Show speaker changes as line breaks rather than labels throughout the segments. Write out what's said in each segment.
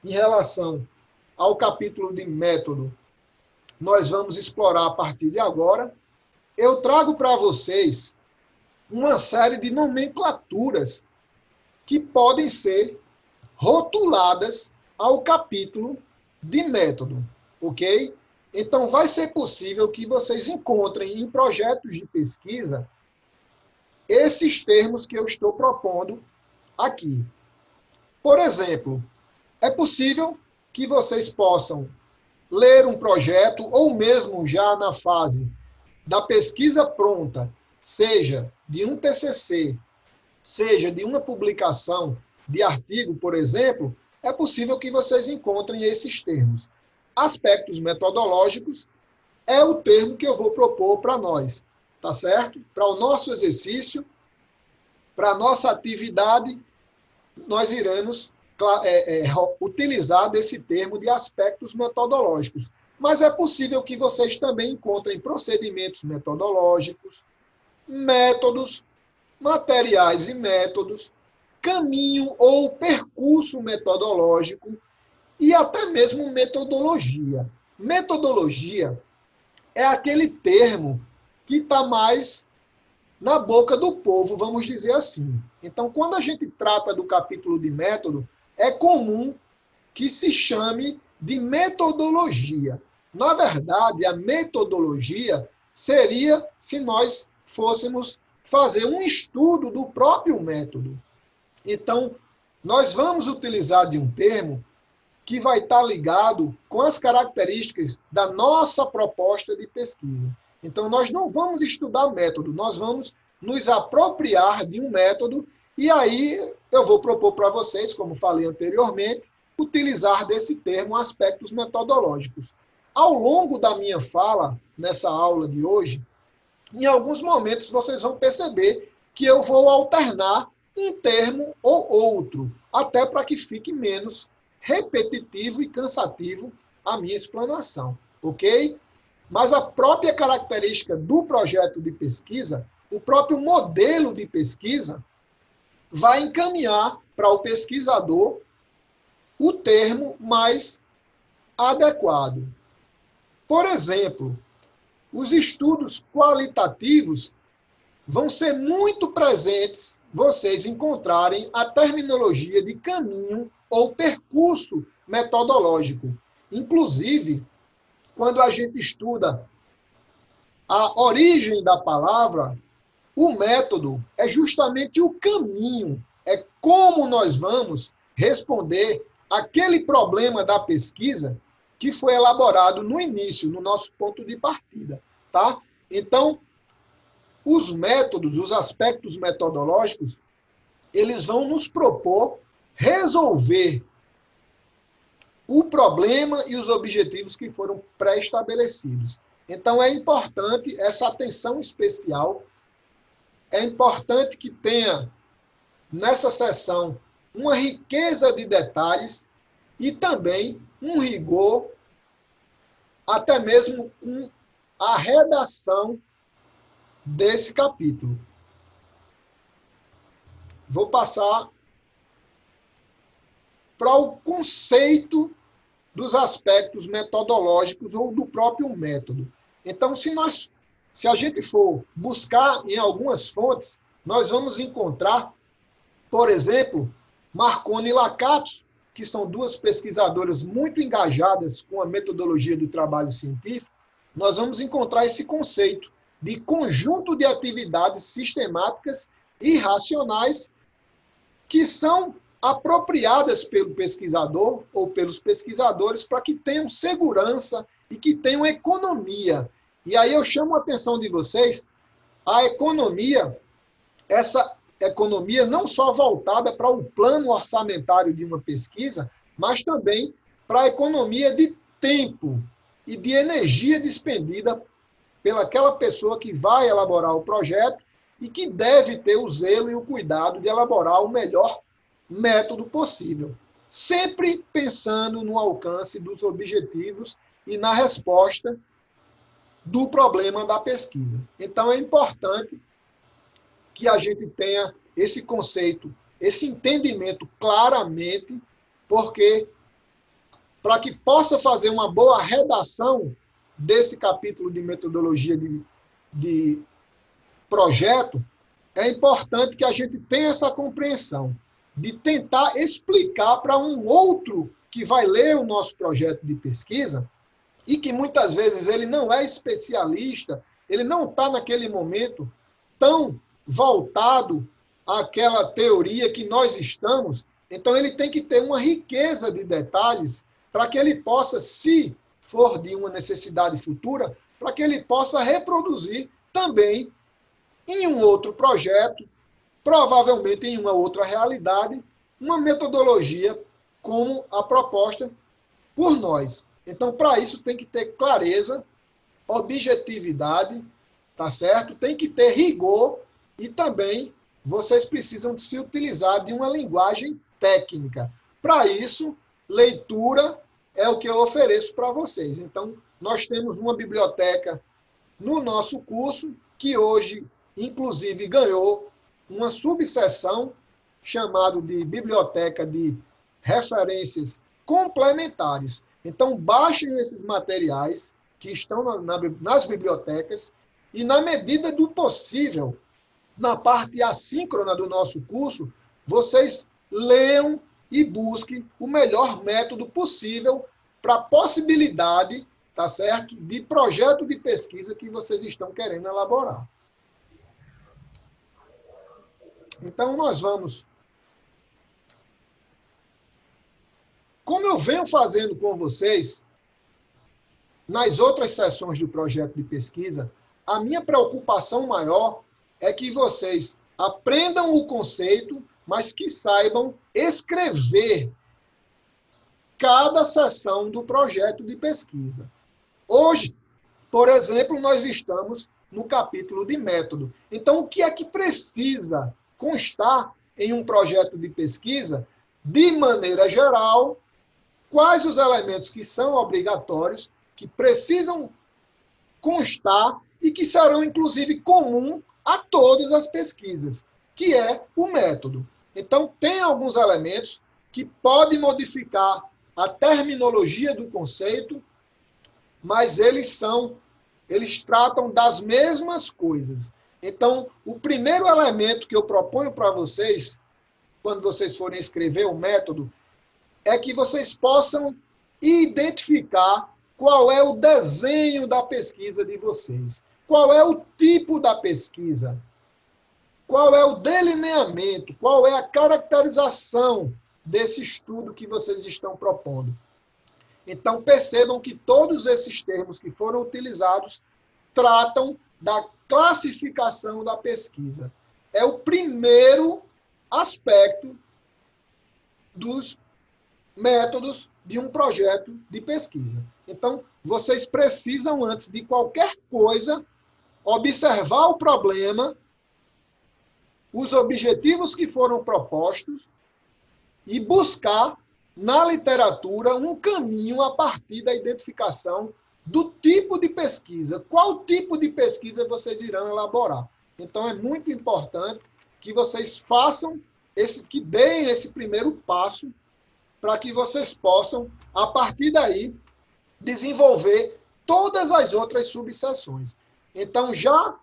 em relação ao capítulo de método, nós vamos explorar a partir de agora. Eu trago para vocês uma série de nomenclaturas que podem ser rotuladas ao capítulo de método, ok? Então, vai ser possível que vocês encontrem em projetos de pesquisa esses termos que eu estou propondo aqui. Por exemplo, é possível que vocês possam ler um projeto, ou mesmo já na fase da pesquisa pronta, seja de um TCC, seja de uma publicação de artigo, por exemplo, é possível que vocês encontrem esses termos. Aspectos metodológicos é o termo que eu vou propor para nós, tá certo? Para o nosso exercício, para a nossa atividade, nós iremos utilizar desse termo de aspectos metodológicos. Mas é possível que vocês também encontrem procedimentos metodológicos, métodos, materiais e métodos, caminho ou percurso metodológico e até mesmo metodologia. Metodologia é aquele termo que está mais na boca do povo, vamos dizer assim. Então, quando a gente trata do capítulo de método, é comum que se chame de metodologia. Na verdade, a metodologia seria se nós fôssemos fazer um estudo do próprio método. Então, nós vamos utilizar de um termo que vai estar ligado com as características da nossa proposta de pesquisa. Então, nós não vamos estudar método, nós vamos nos apropriar de um método e aí eu vou propor para vocês, como falei anteriormente, utilizar desse termo aspectos metodológicos. Ao longo da minha fala, nessa aula de hoje, em alguns momentos vocês vão perceber que eu vou alternar um termo ou outro, até para que fique menos repetitivo e cansativo a minha explanação, ok? Mas a própria característica do projeto de pesquisa, o próprio modelo de pesquisa, vai encaminhar para o pesquisador o termo mais adequado. Por exemplo, os estudos qualitativos vão ser muito presentes vocês encontrarem a terminologia de caminho ou percurso metodológico. Inclusive, quando a gente estuda a origem da palavra, o método é justamente o caminho, é como nós vamos responder aquele problema da pesquisa que foi elaborado no início, no nosso ponto de partida, tá? Então, os métodos, os aspectos metodológicos, eles vão nos propor resolver o problema e os objetivos que foram pré-estabelecidos. Então, é importante essa atenção especial, é importante que tenha, nessa sessão, uma riqueza de detalhes e também um rigor, até mesmo com a redação desse capítulo. Vou passar para o conceito dos aspectos metodológicos ou do próprio método. Então, se a gente for buscar em algumas fontes, nós vamos encontrar, por exemplo, Marconi e Lakatos, que são duas pesquisadoras muito engajadas com a metodologia do trabalho científico, nós vamos encontrar esse conceito de conjunto de atividades sistemáticas e racionais que são apropriadas pelo pesquisador ou pelos pesquisadores para que tenham segurança e que tenham economia. E aí eu chamo a atenção de vocês, a economia, essa economia não só voltada para o plano orçamentário de uma pesquisa, mas também para a economia de tempo e de energia despendida pelaquela pessoa que vai elaborar o projeto e que deve ter o zelo e o cuidado de elaborar o melhor método possível, sempre pensando no alcance dos objetivos e na resposta do problema da pesquisa. Então, é importante que a gente tenha esse conceito, esse entendimento claramente, porque para que possa fazer uma boa redação desse capítulo de metodologia de projeto, é importante que a gente tenha essa compreensão de tentar explicar para um outro que vai ler o nosso projeto de pesquisa e que muitas vezes ele não é especialista, ele não está naquele momento tão voltado àquela teoria que nós estamos, então ele tem que ter uma riqueza de detalhes para que ele possa, se for de uma necessidade futura, para que ele possa reproduzir também em um outro projeto, provavelmente em uma outra realidade, uma metodologia como a proposta por nós. Então, para isso, tem que ter clareza, objetividade, tá certo? Tem que ter rigor e também vocês precisam se utilizar de uma linguagem técnica. Para isso, leitura é o que eu ofereço para vocês. Então, nós temos uma biblioteca no nosso curso que hoje, inclusive, ganhou uma subseção chamada de Biblioteca de Referências Complementares. Então, baixem esses materiais que estão nas bibliotecas e, na medida do possível, na parte assíncrona do nosso curso, vocês leiam e busquem o melhor método possível para a possibilidade, tá certo, de projeto de pesquisa que vocês estão querendo elaborar. Então, nós vamos... Como eu venho fazendo com vocês, nas outras sessões do projeto de pesquisa, a minha preocupação maior é que vocês aprendam o conceito, mas que saibam escrever cada sessão do projeto de pesquisa. Hoje, por exemplo, nós estamos no capítulo de método. Então, o que é que precisa constar em um projeto de pesquisa? De maneira geral, quais os elementos que são obrigatórios, que precisam constar e que serão, inclusive, comum a todas as pesquisas, que é o método. Então, tem alguns elementos que podem modificar a terminologia do conceito, mas eles tratam das mesmas coisas. Então, o primeiro elemento que eu proponho para vocês, quando vocês forem escrever o método, é que vocês possam identificar qual é o desenho da pesquisa de vocês, qual é o tipo da pesquisa, qual é o delineamento, qual é a caracterização desse estudo que vocês estão propondo. Então, percebam que todos esses termos que foram utilizados tratam da classificação da pesquisa. É o primeiro aspecto dos métodos de um projeto de pesquisa. Então, vocês precisam, antes de qualquer coisa, observar o problema, os objetivos que foram propostos e buscar na literatura um caminho a partir da identificação do tipo de pesquisa. Qual tipo de pesquisa vocês irão elaborar? Então, é muito importante que vocês façam que deem esse primeiro passo para que vocês possam, a partir daí, desenvolver todas as outras subseções. Então, já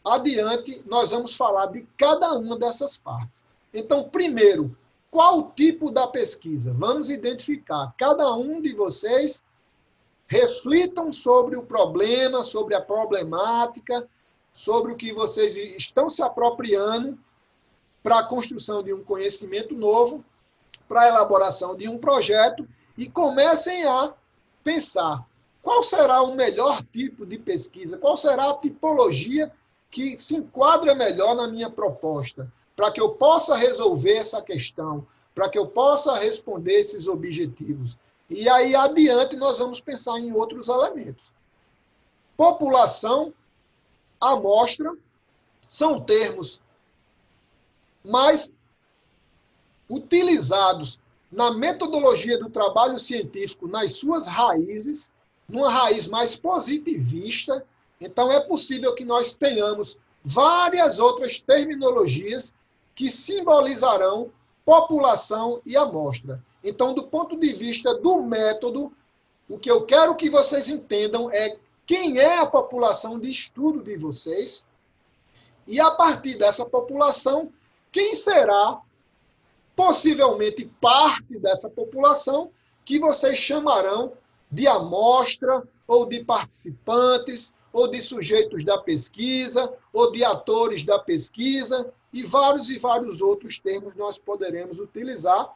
adiante, nós vamos falar de cada uma dessas partes. Então, primeiro, qual o tipo da pesquisa? Vamos identificar. Cada um de vocês reflitam sobre o problema, sobre a problemática, sobre o que vocês estão se apropriando para a construção de um conhecimento novo, para a elaboração de um projeto, e comecem a pensar qual será o melhor tipo de pesquisa, qual será a tipologia que se enquadra melhor na minha proposta, para que eu possa resolver essa questão, para que eu possa responder esses objetivos. E aí, adiante, nós vamos pensar em outros elementos. População, amostra, são termos mais utilizados na metodologia do trabalho científico nas suas raízes, numa raiz mais positivista. Então, é possível que nós tenhamos várias outras terminologias que simbolizarão população e amostra. Então, do ponto de vista do método, o que eu quero que vocês entendam é quem é a população de estudo de vocês e, a partir dessa população, quem será possivelmente parte dessa população que vocês chamarão de amostra, ou de participantes, ou de sujeitos da pesquisa, ou de atores da pesquisa, e vários outros termos nós poderemos utilizar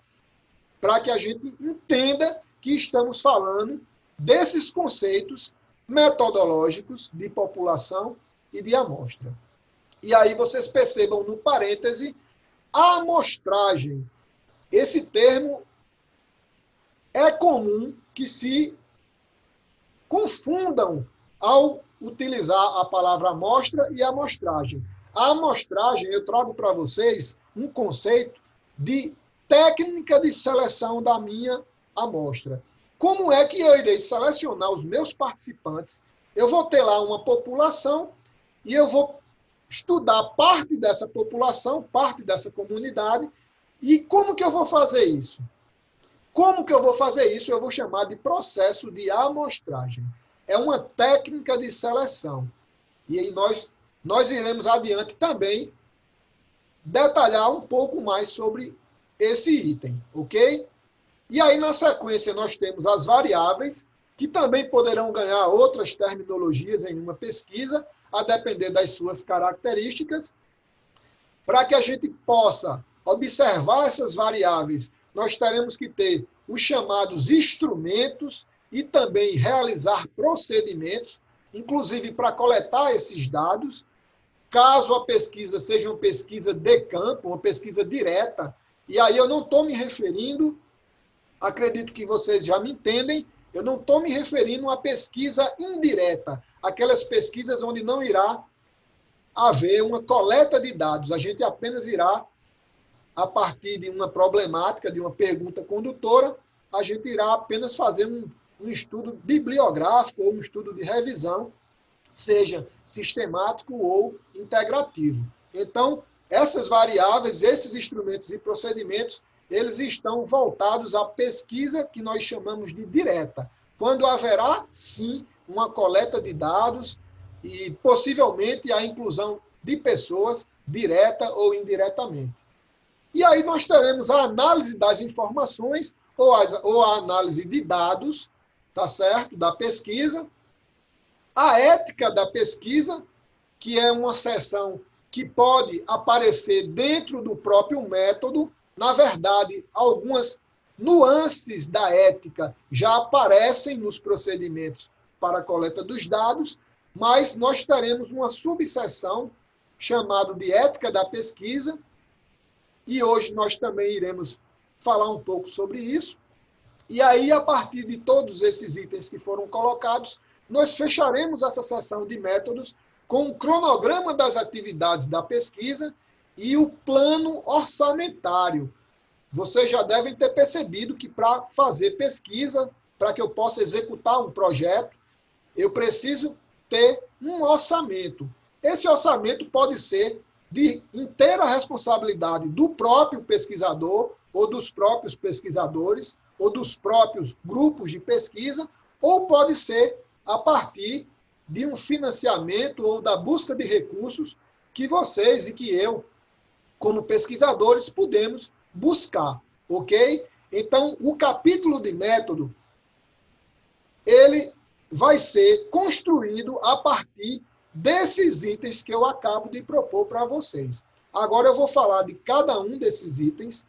para que a gente entenda que estamos falando desses conceitos metodológicos de população e de amostra. E aí vocês percebam no parêntese a amostragem. Esse termo é comum que se confundam ao utilizar a palavra amostra e amostragem. A amostragem, eu trago para vocês um conceito de técnica de seleção da minha amostra. Como é que eu irei selecionar os meus participantes? Eu vou ter lá uma população e eu vou estudar parte dessa população, parte dessa comunidade. E como que eu vou fazer isso? Como que eu vou fazer isso? Eu vou chamar de processo de amostragem. É uma técnica de seleção. E aí nós iremos adiante também detalhar um pouco mais sobre esse item, ok? E aí, na sequência, nós temos as variáveis, que também poderão ganhar outras terminologias em uma pesquisa, a depender das suas características. Para que a gente possa observar essas variáveis, nós teremos que ter os chamados instrumentos e também realizar procedimentos, inclusive para coletar esses dados. Caso a pesquisa seja uma pesquisa de campo, uma pesquisa direta, e aí eu não estou me referindo, acredito que vocês já me entendem, eu não estou me referindo a pesquisa indireta, aquelas pesquisas onde não irá haver uma coleta de dados, a gente apenas irá, a partir de uma problemática, de uma pergunta condutora, a gente irá apenas fazer um estudo bibliográfico ou um estudo de revisão, seja sistemático ou integrativo. Então, essas variáveis, esses instrumentos e procedimentos, eles estão voltados à pesquisa que nós chamamos de direta, quando haverá, sim, uma coleta de dados e, possivelmente, a inclusão de pessoas, direta ou indiretamente. E aí nós teremos a análise das informações ou a análise de dados, tá certo? Da pesquisa, a ética da pesquisa, que é uma seção que pode aparecer dentro do próprio método. Na verdade, algumas nuances da ética já aparecem nos procedimentos para a coleta dos dados, mas nós teremos uma subseção chamada de ética da pesquisa, e hoje nós também iremos falar um pouco sobre isso. E aí, a partir de todos esses itens que foram colocados, nós fecharemos essa seção de métodos com o cronograma das atividades da pesquisa e o plano orçamentário. Vocês já devem ter percebido que para fazer pesquisa, para que eu possa executar um projeto, eu preciso ter um orçamento. Esse orçamento pode ser de inteira responsabilidade do próprio pesquisador, ou dos próprios pesquisadores, ou dos próprios grupos de pesquisa, ou pode ser a partir de um financiamento ou da busca de recursos que vocês e que eu, como pesquisadores, podemos buscar, ok? Então, o capítulo de método, ele vai ser construído a partir desses itens que eu acabo de propor para vocês. Agora eu vou falar de cada um desses itens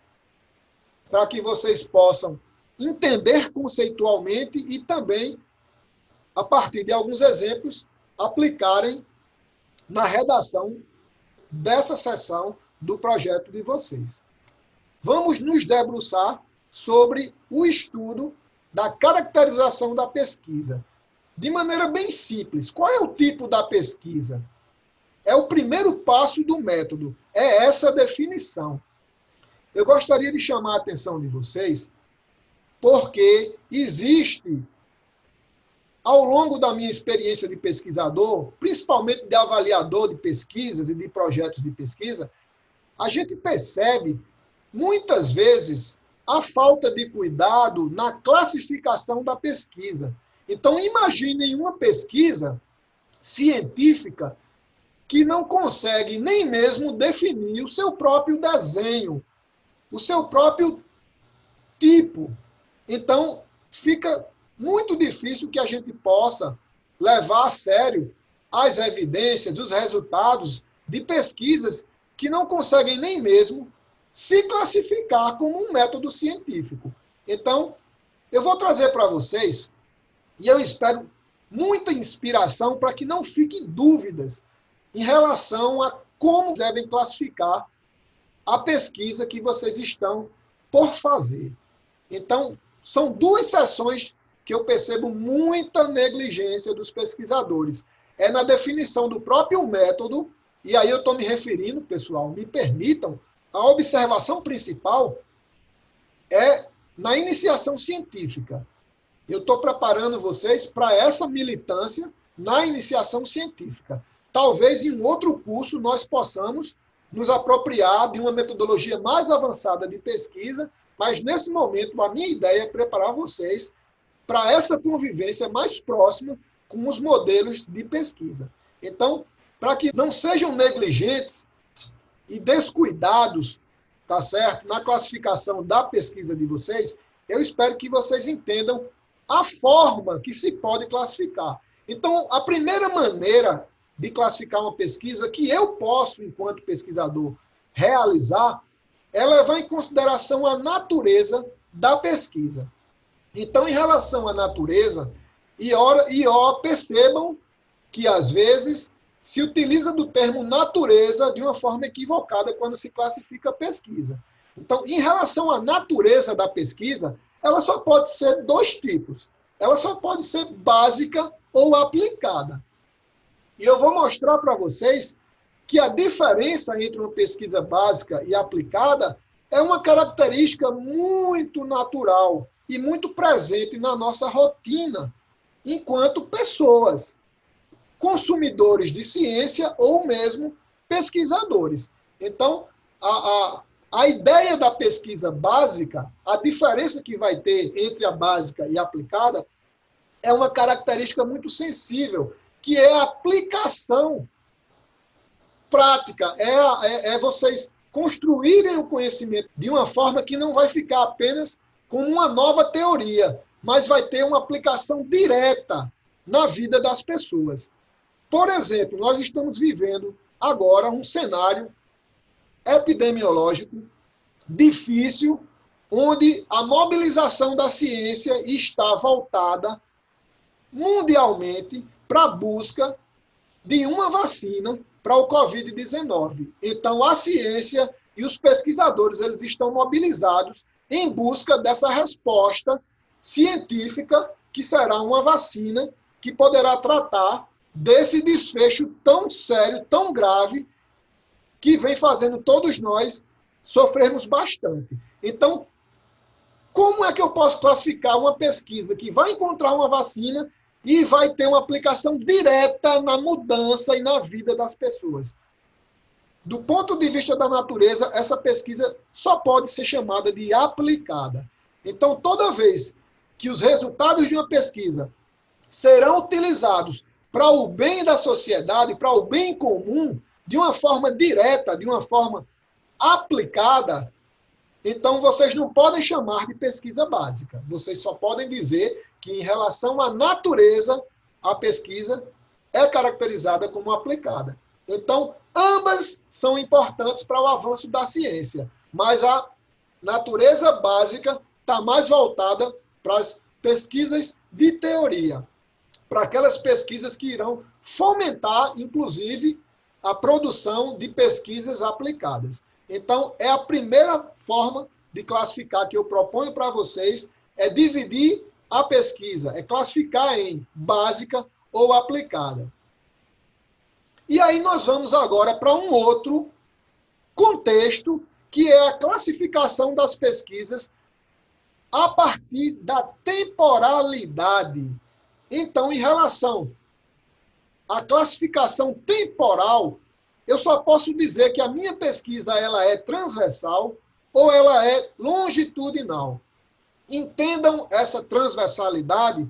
para que vocês possam entender conceitualmente e também, a partir de alguns exemplos, aplicarem na redação dessa seção do projeto de vocês. Vamos nos debruçar sobre o estudo da caracterização da pesquisa. De maneira bem simples, qual é o tipo da pesquisa? É o primeiro passo do método, é essa definição. Eu gostaria de chamar a atenção de vocês, porque existe, ao longo da minha experiência de pesquisador, principalmente de avaliador de pesquisas e de projetos de pesquisa, a gente percebe, muitas vezes, a falta de cuidado na classificação da pesquisa. Então, imaginem uma pesquisa científica que não consegue nem mesmo definir o seu próprio desenho, o seu próprio tipo. Então, fica muito difícil que a gente possa levar a sério as evidências, os resultados de pesquisas que não conseguem nem mesmo se classificar como um método científico. Então, eu vou trazer para vocês, e eu espero muita inspiração para que não fiquem dúvidas em relação a como devem classificar a pesquisa que vocês estão por fazer. Então, são duas sessões que eu percebo muita negligência dos pesquisadores. É na definição do próprio método, e aí eu estou me referindo, pessoal, me permitam, a observação principal é na iniciação científica. Eu estou preparando vocês para essa militância na iniciação científica. Talvez em outro curso nós possamos nos apropriar de uma metodologia mais avançada de pesquisa, mas nesse momento a minha ideia é preparar vocês para essa convivência mais próxima com os modelos de pesquisa. Então, para que não sejam negligentes e descuidados, tá certo, na classificação da pesquisa de vocês, eu espero que vocês entendam a forma que se pode classificar. Então, a primeira maneira de classificar uma pesquisa que eu posso, enquanto pesquisador, realizar é levar em consideração a natureza da pesquisa. Então, em relação à natureza, percebam que, às vezes, se utiliza do termo natureza de uma forma equivocada quando se classifica a pesquisa. Então, em relação à natureza da pesquisa, ela só pode ser dois tipos. Ela só pode ser básica ou aplicada. E eu vou mostrar para vocês que a diferença entre uma pesquisa básica e aplicada é uma característica muito natural e muito presente na nossa rotina, enquanto pessoas, consumidores de ciência ou mesmo pesquisadores. Então, a ideia da pesquisa básica, a diferença que vai ter entre a básica e a aplicada, é uma característica muito sensível, que é a aplicação prática, é vocês construírem o conhecimento de uma forma que não vai ficar apenas como uma nova teoria, mas vai ter uma aplicação direta na vida das pessoas. Por exemplo, nós estamos vivendo agora um cenário epidemiológico difícil, onde a mobilização da ciência está voltada mundialmente para a busca de uma vacina para o Covid-19. Então, a ciência e os pesquisadores eles estão mobilizados em busca dessa resposta científica, que será uma vacina que poderá tratar desse desfecho tão sério, tão grave, que vem fazendo todos nós sofrermos bastante. Então, como é que eu posso classificar uma pesquisa que vai encontrar uma vacina e vai ter uma aplicação direta na mudança e na vida das pessoas? Do ponto de vista da natureza, essa pesquisa só pode ser chamada de aplicada. Então, toda vez que os resultados de uma pesquisa serão utilizados para o bem da sociedade, para o bem comum, de uma forma direta, de uma forma aplicada, então vocês não podem chamar de pesquisa básica. Vocês só podem dizer que, em relação à natureza, a pesquisa é caracterizada como aplicada. Então, ambas são importantes para o avanço da ciência, mas a natureza básica está mais voltada para as pesquisas de teoria, para aquelas pesquisas que irão fomentar, inclusive, a produção de pesquisas aplicadas. Então, é a primeira forma de classificar que eu proponho para vocês, é dividir a pesquisa, é classificar em básica ou aplicada. E aí nós vamos agora para um outro contexto, que é a classificação das pesquisas a partir da temporalidade. Então, em relação à classificação temporal, eu só posso dizer que a minha pesquisa ela é transversal, ou ela é longitudinal. Entendam essa transversalidade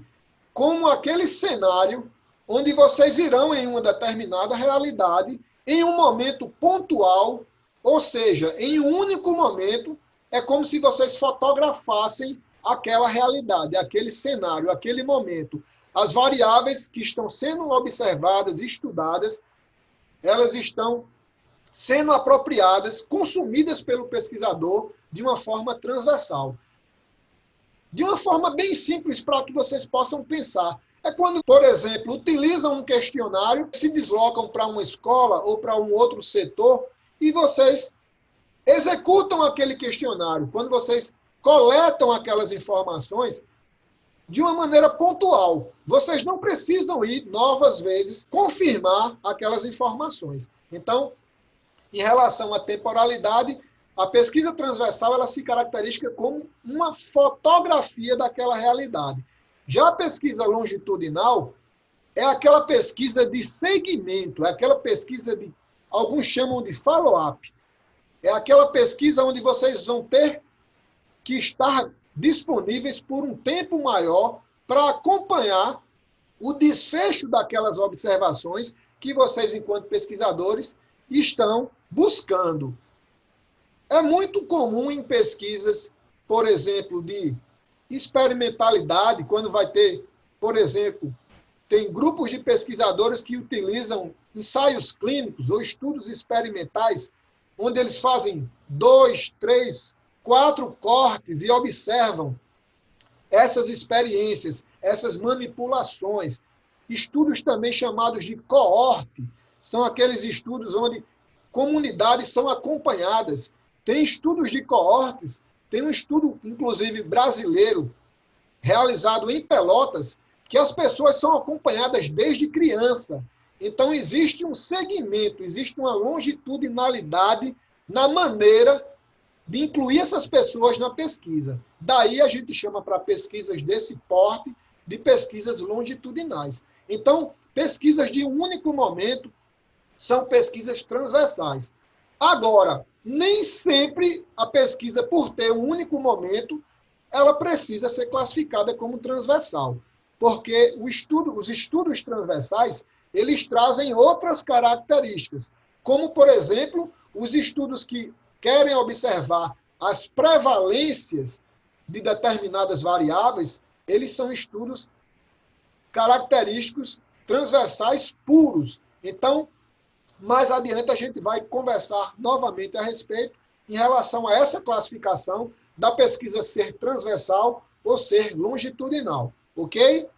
como aquele cenário onde vocês irão em uma determinada realidade, em um momento pontual, ou seja, em um único momento, é como se vocês fotografassem aquela realidade, aquele cenário, aquele momento. As variáveis que estão sendo observadas e estudadas, elas estão sendo apropriadas, consumidas pelo pesquisador de uma forma transversal. De uma forma bem simples para que vocês possam pensar. É quando, por exemplo, utilizam um questionário, se deslocam para uma escola ou para um outro setor e vocês executam aquele questionário. Quando vocês coletam aquelas informações de uma maneira pontual. Vocês não precisam ir novas vezes confirmar aquelas informações. Então, em relação à temporalidade, a pesquisa transversal ela se caracteriza como uma fotografia daquela realidade. Já a pesquisa longitudinal é aquela pesquisa de segmento, é aquela pesquisa de, alguns chamam de follow-up. É aquela pesquisa onde vocês vão ter que estar disponíveis por um tempo maior para acompanhar o desfecho daquelas observações que vocês, enquanto pesquisadores, estão buscando. É muito comum em pesquisas, por exemplo, de experimentalidade, quando vai ter, por exemplo, tem grupos de pesquisadores que utilizam ensaios clínicos ou estudos experimentais, onde eles fazem 2, 3, 4 cortes e observam essas experiências, essas manipulações. Estudos também chamados de coorte, são aqueles estudos onde comunidades são acompanhadas. Tem estudos de coortes, tem um estudo, inclusive, brasileiro, realizado em Pelotas, que as pessoas são acompanhadas desde criança. Então, existe um segmento, existe uma longitudinalidade na maneira de incluir essas pessoas na pesquisa. Daí a gente chama para pesquisas desse porte de pesquisas longitudinais. Então, pesquisas de um único momento são pesquisas transversais. Agora, nem sempre a pesquisa, por ter um único momento, ela precisa ser classificada como transversal, porque os estudos transversais, eles trazem outras características, como, por exemplo, os estudos que querem observar as prevalências de determinadas variáveis, eles são estudos característicos transversais puros. Então, mais adiante a gente vai conversar novamente a respeito em relação a essa classificação da pesquisa ser transversal ou ser longitudinal, ok?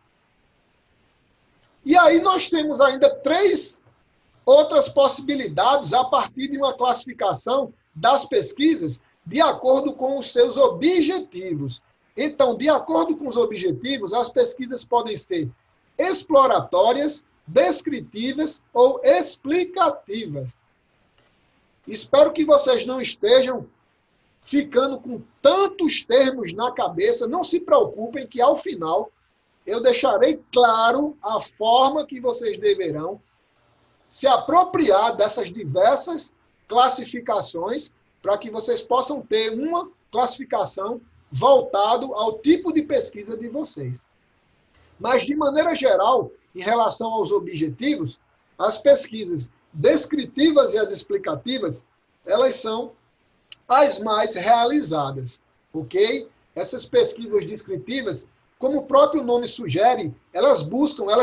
E aí nós temos ainda 3 outras possibilidades a partir de uma classificação das pesquisas de acordo com os seus objetivos. Então, de acordo com os objetivos, as pesquisas podem ser exploratórias, descritivas ou explicativas. Espero que vocês não estejam ficando com tantos termos na cabeça. Não se preocupem que, ao final, eu deixarei claro a forma que vocês deverão se apropriar dessas diversas classificações para que vocês possam ter uma classificação voltado ao tipo de pesquisa de vocês. Mas, de maneira geral, em relação aos objetivos, as pesquisas descritivas e as explicativas, elas são as mais realizadas, ok? Essas pesquisas descritivas, como o próprio nome sugere, elas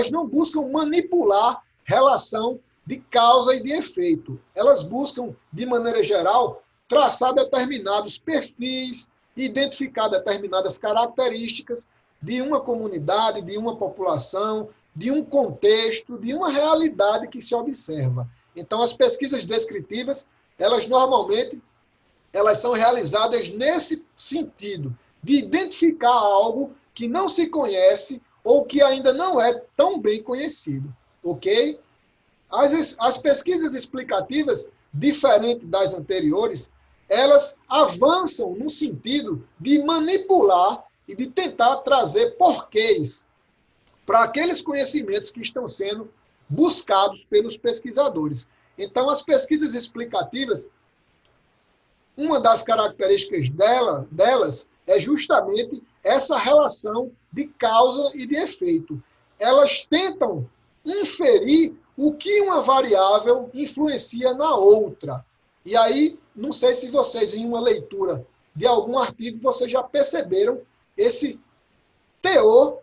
não buscam manipular relação de causa e de efeito. Elas buscam, de maneira geral, traçar determinados perfis, identificar determinadas características de uma comunidade, de uma população, de um contexto, de uma realidade que se observa. Então, as pesquisas descritivas, elas normalmente são realizadas nesse sentido, de identificar algo que não se conhece ou que ainda não é tão bem conhecido, ok? As pesquisas explicativas, diferente das anteriores, elas avançam no sentido de manipular e de tentar trazer porquês para aqueles conhecimentos que estão sendo buscados pelos pesquisadores. Então, as pesquisas explicativas, uma das características delas é justamente essa relação de causa e de efeito. Elas tentam inferir o que uma variável influencia na outra. E aí, não sei se vocês, em uma leitura de algum artigo, vocês já perceberam esse teor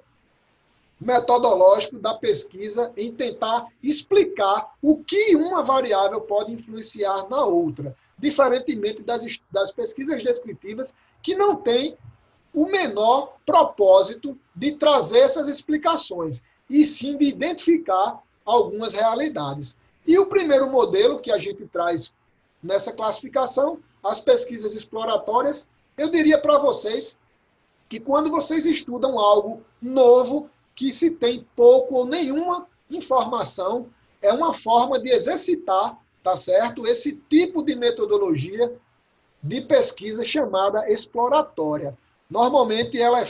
metodológico da pesquisa em tentar explicar o que uma variável pode influenciar na outra, diferentemente das pesquisas descritivas, que não têm o menor propósito de trazer essas explicações, e sim de identificar algumas realidades. E o primeiro modelo que a gente traz nessa classificação, as pesquisas exploratórias, eu diria para vocês que quando vocês estudam algo novo, que se tem pouco ou nenhuma informação, é uma forma de exercitar, tá certo? Esse tipo de metodologia de pesquisa chamada exploratória. Normalmente ela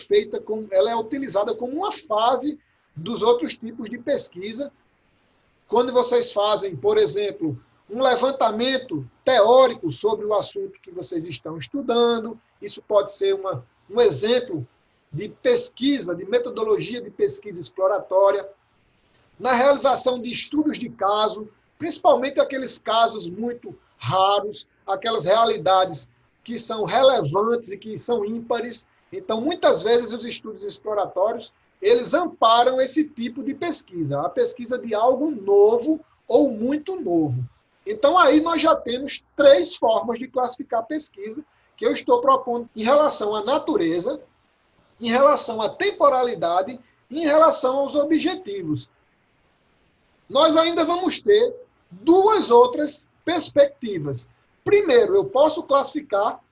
ela é utilizada como uma fase dos outros tipos de pesquisa. Quando vocês fazem, por exemplo, um levantamento teórico sobre o assunto que vocês estão estudando, isso pode ser um exemplo de pesquisa, de metodologia de pesquisa exploratória. Na realização de estudos de caso, principalmente aqueles casos muito raros, aquelas realidades que são relevantes e que são ímpares. Então, muitas vezes, os estudos exploratórios, eles amparam esse tipo de pesquisa, a pesquisa de algo novo ou muito novo. Então, aí nós já temos 3 formas de classificar a pesquisa que eu estou propondo em relação à natureza, em relação à temporalidade e em relação aos objetivos. Nós ainda vamos ter 2 outras perspectivas. Primeiro, eu posso classificar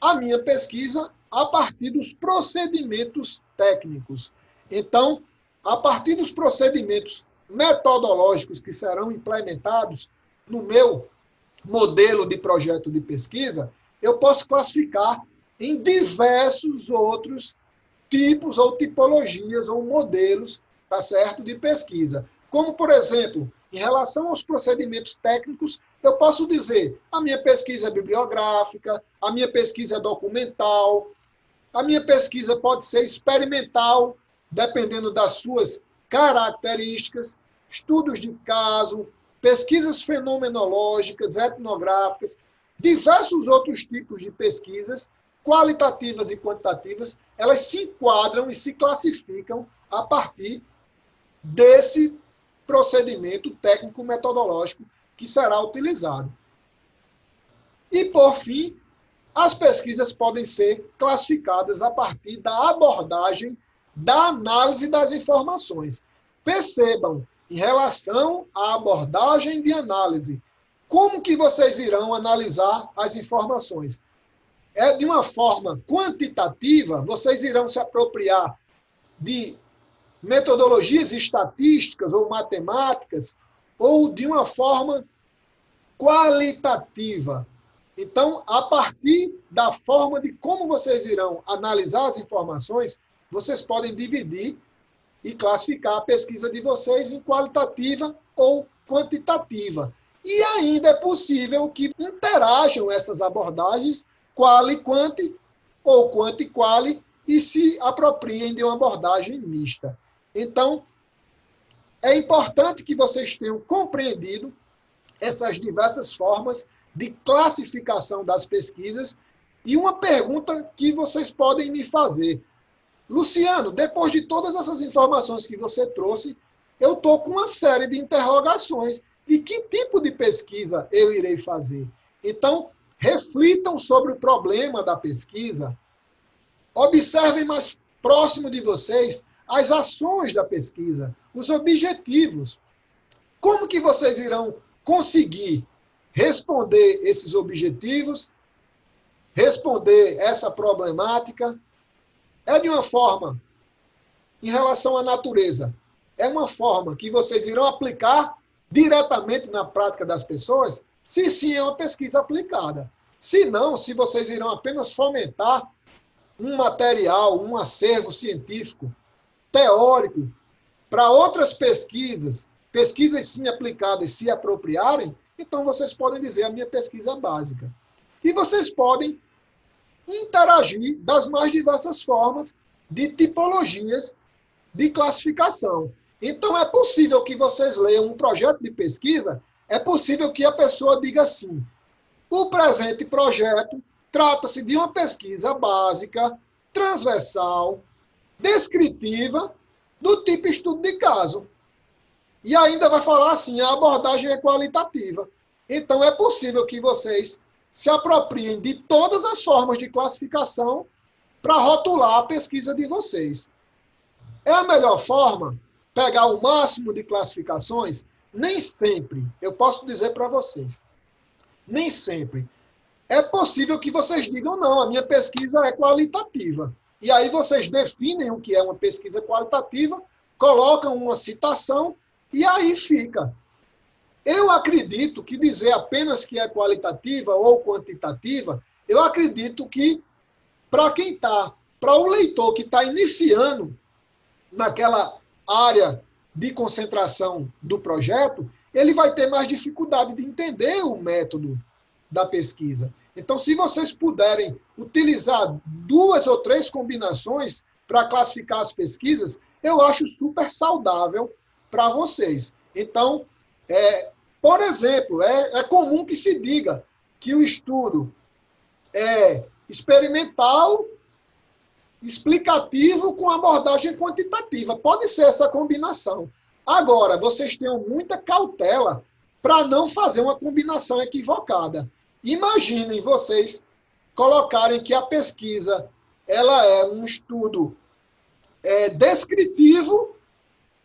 a minha pesquisa a partir dos procedimentos técnicos. Então, a partir dos procedimentos metodológicos que serão implementados no meu modelo de projeto de pesquisa, eu posso classificar em diversos outros tipos ou tipologias ou modelos, tá certo, de pesquisa. Como, por exemplo, em relação aos procedimentos técnicos, eu posso dizer a minha pesquisa é bibliográfica, a minha pesquisa é documental, a minha pesquisa pode ser experimental, dependendo das suas características, estudos de caso, pesquisas fenomenológicas, etnográficas, diversos outros tipos de pesquisas, qualitativas e quantitativas, elas se enquadram e se classificam a partir desse procedimento técnico-metodológico que será utilizado. E, por fim, as pesquisas podem ser classificadas a partir da abordagem da análise das informações. Percebam, em relação à abordagem de análise, como que vocês irão analisar as informações? É de uma forma quantitativa, vocês irão se apropriar de metodologias estatísticas ou matemáticas, ou de uma forma qualitativa. Então, a partir da forma de como vocês irão analisar as informações, vocês podem dividir e classificar a pesquisa de vocês em qualitativa ou quantitativa. E ainda é possível que interajam essas abordagens, quali-quanti ou quanti-quali, e se apropriem de uma abordagem mista. Então, é importante que vocês tenham compreendido essas diversas formas de classificação das pesquisas. E uma pergunta que vocês podem me fazer: Luciano, depois de todas essas informações que você trouxe, eu estou com uma série de interrogações de que tipo de pesquisa eu irei fazer. Então, reflitam sobre o problema da pesquisa, observem mais próximo de vocês as ações da pesquisa, os objetivos. Como que vocês irão conseguir responder esses objetivos, responder essa problemática? É de uma forma, em relação à natureza, é uma forma que vocês irão aplicar diretamente na prática das pessoas? Se sim, é uma pesquisa aplicada. Se não, se vocês irão apenas fomentar um material, um acervo científico, teórico, para outras pesquisas, pesquisas sim aplicadas se apropriarem, então vocês podem dizer a minha pesquisa básica. E vocês podem interagir das mais diversas formas de tipologias de classificação. Então, é possível que vocês leiam um projeto de pesquisa, é possível que a pessoa diga assim: o presente projeto trata-se de uma pesquisa básica, transversal, descritiva, do tipo estudo de caso. E ainda vai falar assim: a abordagem é qualitativa. Então, é possível que vocês se apropriem de todas as formas de classificação para rotular a pesquisa de vocês. É a melhor forma pegar o máximo de classificações? Nem sempre. Eu posso dizer para vocês. Nem sempre. É possível que vocês digam, não, a minha pesquisa é qualitativa. E aí vocês definem o que é uma pesquisa qualitativa, colocam uma citação e aí fica. Eu acredito que dizer apenas que é qualitativa ou quantitativa, eu acredito que para quem está, para o leitor que está iniciando naquela área de concentração do projeto, ele vai ter mais dificuldade de entender o método da pesquisa. Então, se vocês puderem utilizar 2 ou 3 combinações para classificar as pesquisas, eu acho super saudável para vocês. Então, por exemplo, é comum que se diga que o estudo é experimental, explicativo com abordagem quantitativa. Pode ser essa combinação. Agora, vocês tenham muita cautela para não fazer uma combinação equivocada. Imaginem vocês colocarem que a pesquisa ela é um estudo descritivo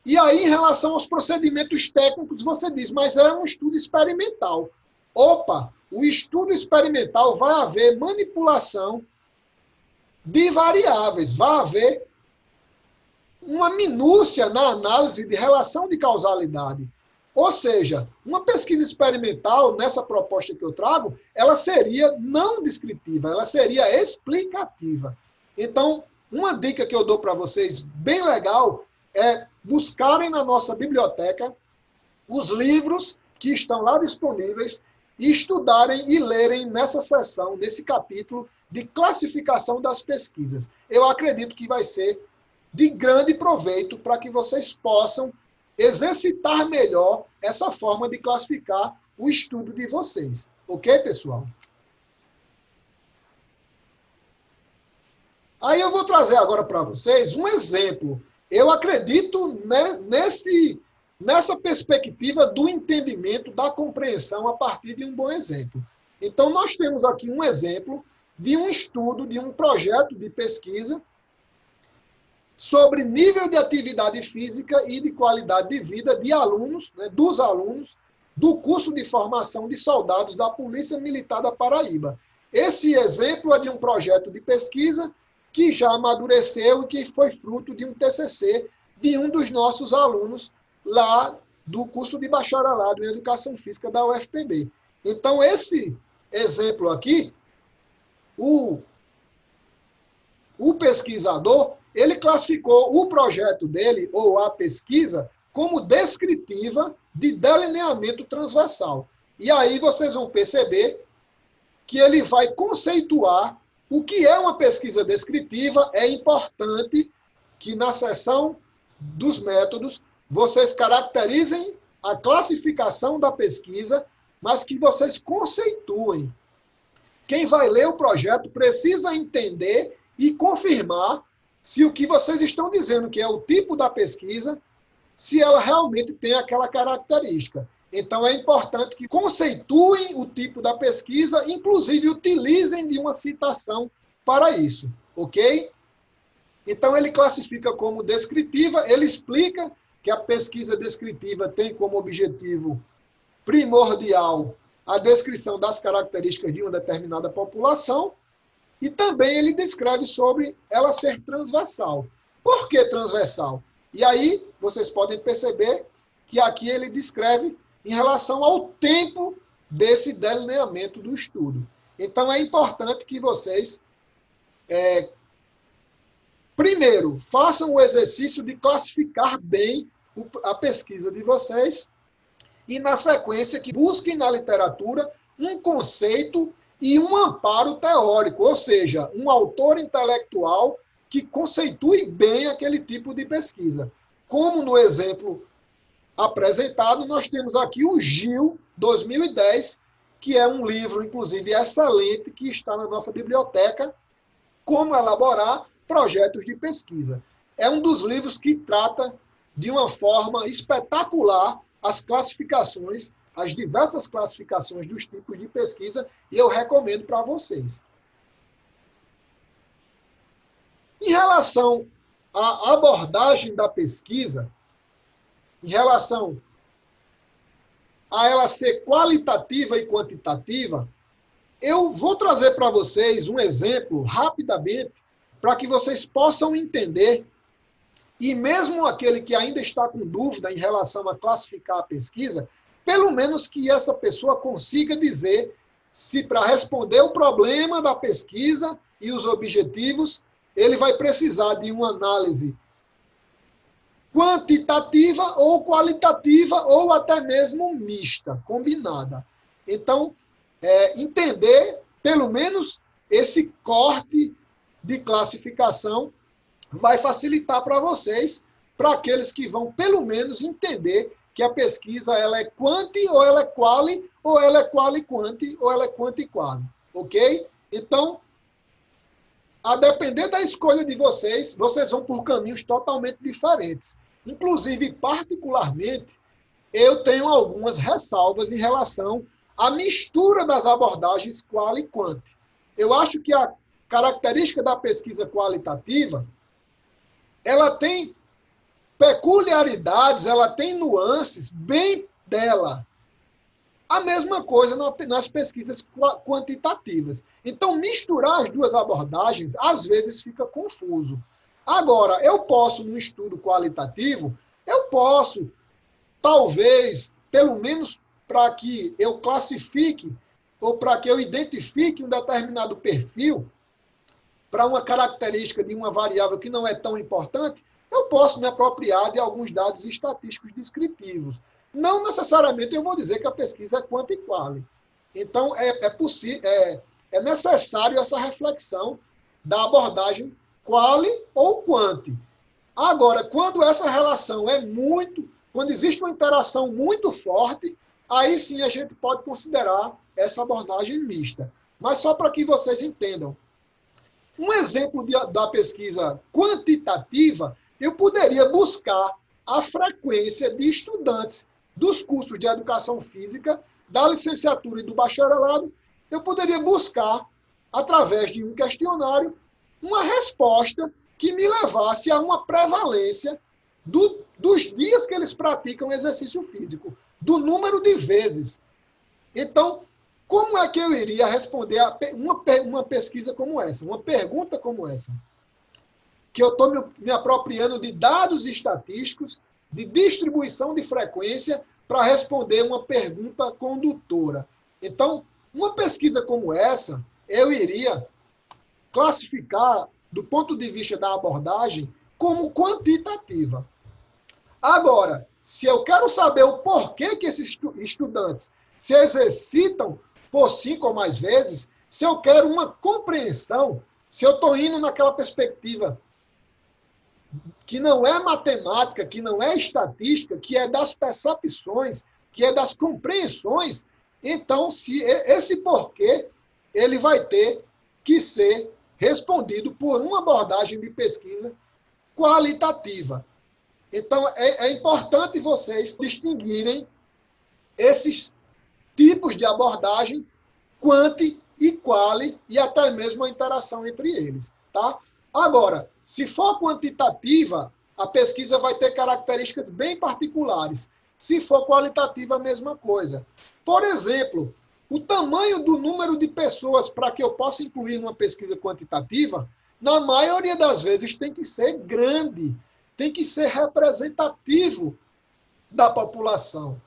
e aí, em relação aos procedimentos técnicos, você diz, mas é um estudo experimental. Opa, o estudo experimental vai haver manipulação de variáveis, vai haver uma minúcia na análise de relação de causalidade. Ou seja, uma pesquisa experimental, nessa proposta que eu trago, ela seria não descritiva, ela seria explicativa. Então, uma dica que eu dou para vocês, bem legal, é buscarem na nossa biblioteca os livros que estão lá disponíveis e estudarem e lerem nessa seção, nesse capítulo de classificação das pesquisas. Eu acredito que vai ser de grande proveito para que vocês possam exercitar melhor essa forma de classificar o estudo de vocês. Ok, pessoal? Aí eu vou trazer agora para vocês um exemplo. Eu acredito nessa perspectiva do entendimento, da compreensão a partir de um bom exemplo. Então, nós temos aqui um exemplo de um estudo, de um projeto de pesquisa sobre nível de atividade física e de qualidade de vida de alunos, dos alunos, do curso de formação de soldados da Polícia Militar da Paraíba. Esse exemplo é de um projeto de pesquisa que já amadureceu e que foi fruto de um TCC de um dos nossos alunos lá do curso de bacharelado em Educação Física da UFPB. Então, esse exemplo aqui, o pesquisador, ele classificou o projeto dele, ou a pesquisa, como descritiva de delineamento transversal. E aí vocês vão perceber que ele vai conceituar o que é uma pesquisa descritiva. É importante que na seção dos métodos vocês caracterizem a classificação da pesquisa, mas que vocês conceituem. Quem vai ler o projeto precisa entender e confirmar se o que vocês estão dizendo que é o tipo da pesquisa, se ela realmente tem aquela característica. Então, é importante que conceituem o tipo da pesquisa, inclusive utilizem de uma citação para isso, ok? Então, ele classifica como descritiva, ele explica que a pesquisa descritiva tem como objetivo primordial a descrição das características de uma determinada população, e também ele descreve sobre ela ser transversal. Por que transversal? E aí vocês podem perceber que aqui ele descreve em relação ao tempo desse delineamento do estudo. Então é importante que vocês, primeiro, façam o exercício de classificar bem a pesquisa de vocês e, na sequência, que busquem na literatura um conceito e um amparo teórico, ou seja, um autor intelectual que conceitue bem aquele tipo de pesquisa. Como no exemplo apresentado, nós temos aqui o Gil 2010, que é um livro, inclusive, excelente, que está na nossa biblioteca, Como Elaborar Projetos de Pesquisa. É um dos livros que trata de uma forma espetacular as classificações, as diversas classificações dos tipos de pesquisa, e eu recomendo para vocês. Em relação à abordagem da pesquisa, em relação a ela ser qualitativa e quantitativa, eu vou trazer para vocês um exemplo rapidamente para que vocês possam entender, e mesmo aquele que ainda está com dúvida em relação a classificar a pesquisa, pelo menos que essa pessoa consiga dizer se para responder o problema da pesquisa e os objetivos, ele vai precisar de uma análise quantitativa ou qualitativa, ou até mesmo mista, combinada. Então, entender, pelo menos, esse corte de classificação vai facilitar para vocês, para aqueles que vão, pelo menos, entender que a pesquisa ela é quanti, ou ela é quali, ou ela é quali-quanti, ou ela é quanti-quali. Ok? Então, a depender da escolha de vocês, vocês vão por caminhos totalmente diferentes. Inclusive, particularmente, eu tenho algumas ressalvas em relação à mistura das abordagens qual e quant. Eu acho que a característica da pesquisa qualitativa, ela tem peculiaridades, ela tem nuances bem dela. A mesma coisa nas pesquisas quantitativas. Então, misturar as duas abordagens, às vezes, fica confuso. Agora, eu posso, no estudo qualitativo, eu posso, talvez, pelo menos para que eu classifique, ou para que eu identifique um determinado perfil, para uma característica de uma variável que não é tão importante, eu posso me apropriar de alguns dados estatísticos descritivos. Não necessariamente eu vou dizer que a pesquisa é quanti e quali. Então, é necessário essa reflexão da abordagem quali ou quanti. Agora, quando essa relação quando existe uma interação muito forte, aí sim a gente pode considerar essa abordagem mista. Mas só para que vocês entendam. Um exemplo da pesquisa quantitativa, eu poderia buscar a frequência de estudantes dos cursos de educação física, da licenciatura e do bacharelado. Eu poderia buscar, através de um questionário, uma resposta que me levasse a uma prevalência dos dias que eles praticam exercício físico, do número de vezes. Então, como é que eu iria responder a uma pesquisa como essa, uma pergunta como essa? Que eu estou me apropriando de dados estatísticos, de distribuição de frequência, para responder uma pergunta condutora. Então, uma pesquisa como essa, eu iria classificar, do ponto de vista da abordagem, como quantitativa. Agora, se eu quero saber o porquê que esses estudantes se exercitam por 5 ou mais vezes, se eu quero uma compreensão, se eu estou indo naquela perspectiva que não é matemática, que não é estatística, que é das percepções, que é das compreensões, então se esse porquê ele vai ter que ser respondido por uma abordagem de pesquisa qualitativa. Então, é importante vocês distinguirem esses tipos de abordagem, quanti e quali, e até mesmo a interação entre eles. Tá? Agora, se for quantitativa, a pesquisa vai ter características bem particulares. Se for qualitativa, a mesma coisa. Por exemplo, o tamanho do número de pessoas para que eu possa incluir numa pesquisa quantitativa, na maioria das vezes tem que ser grande, tem que ser representativo da população.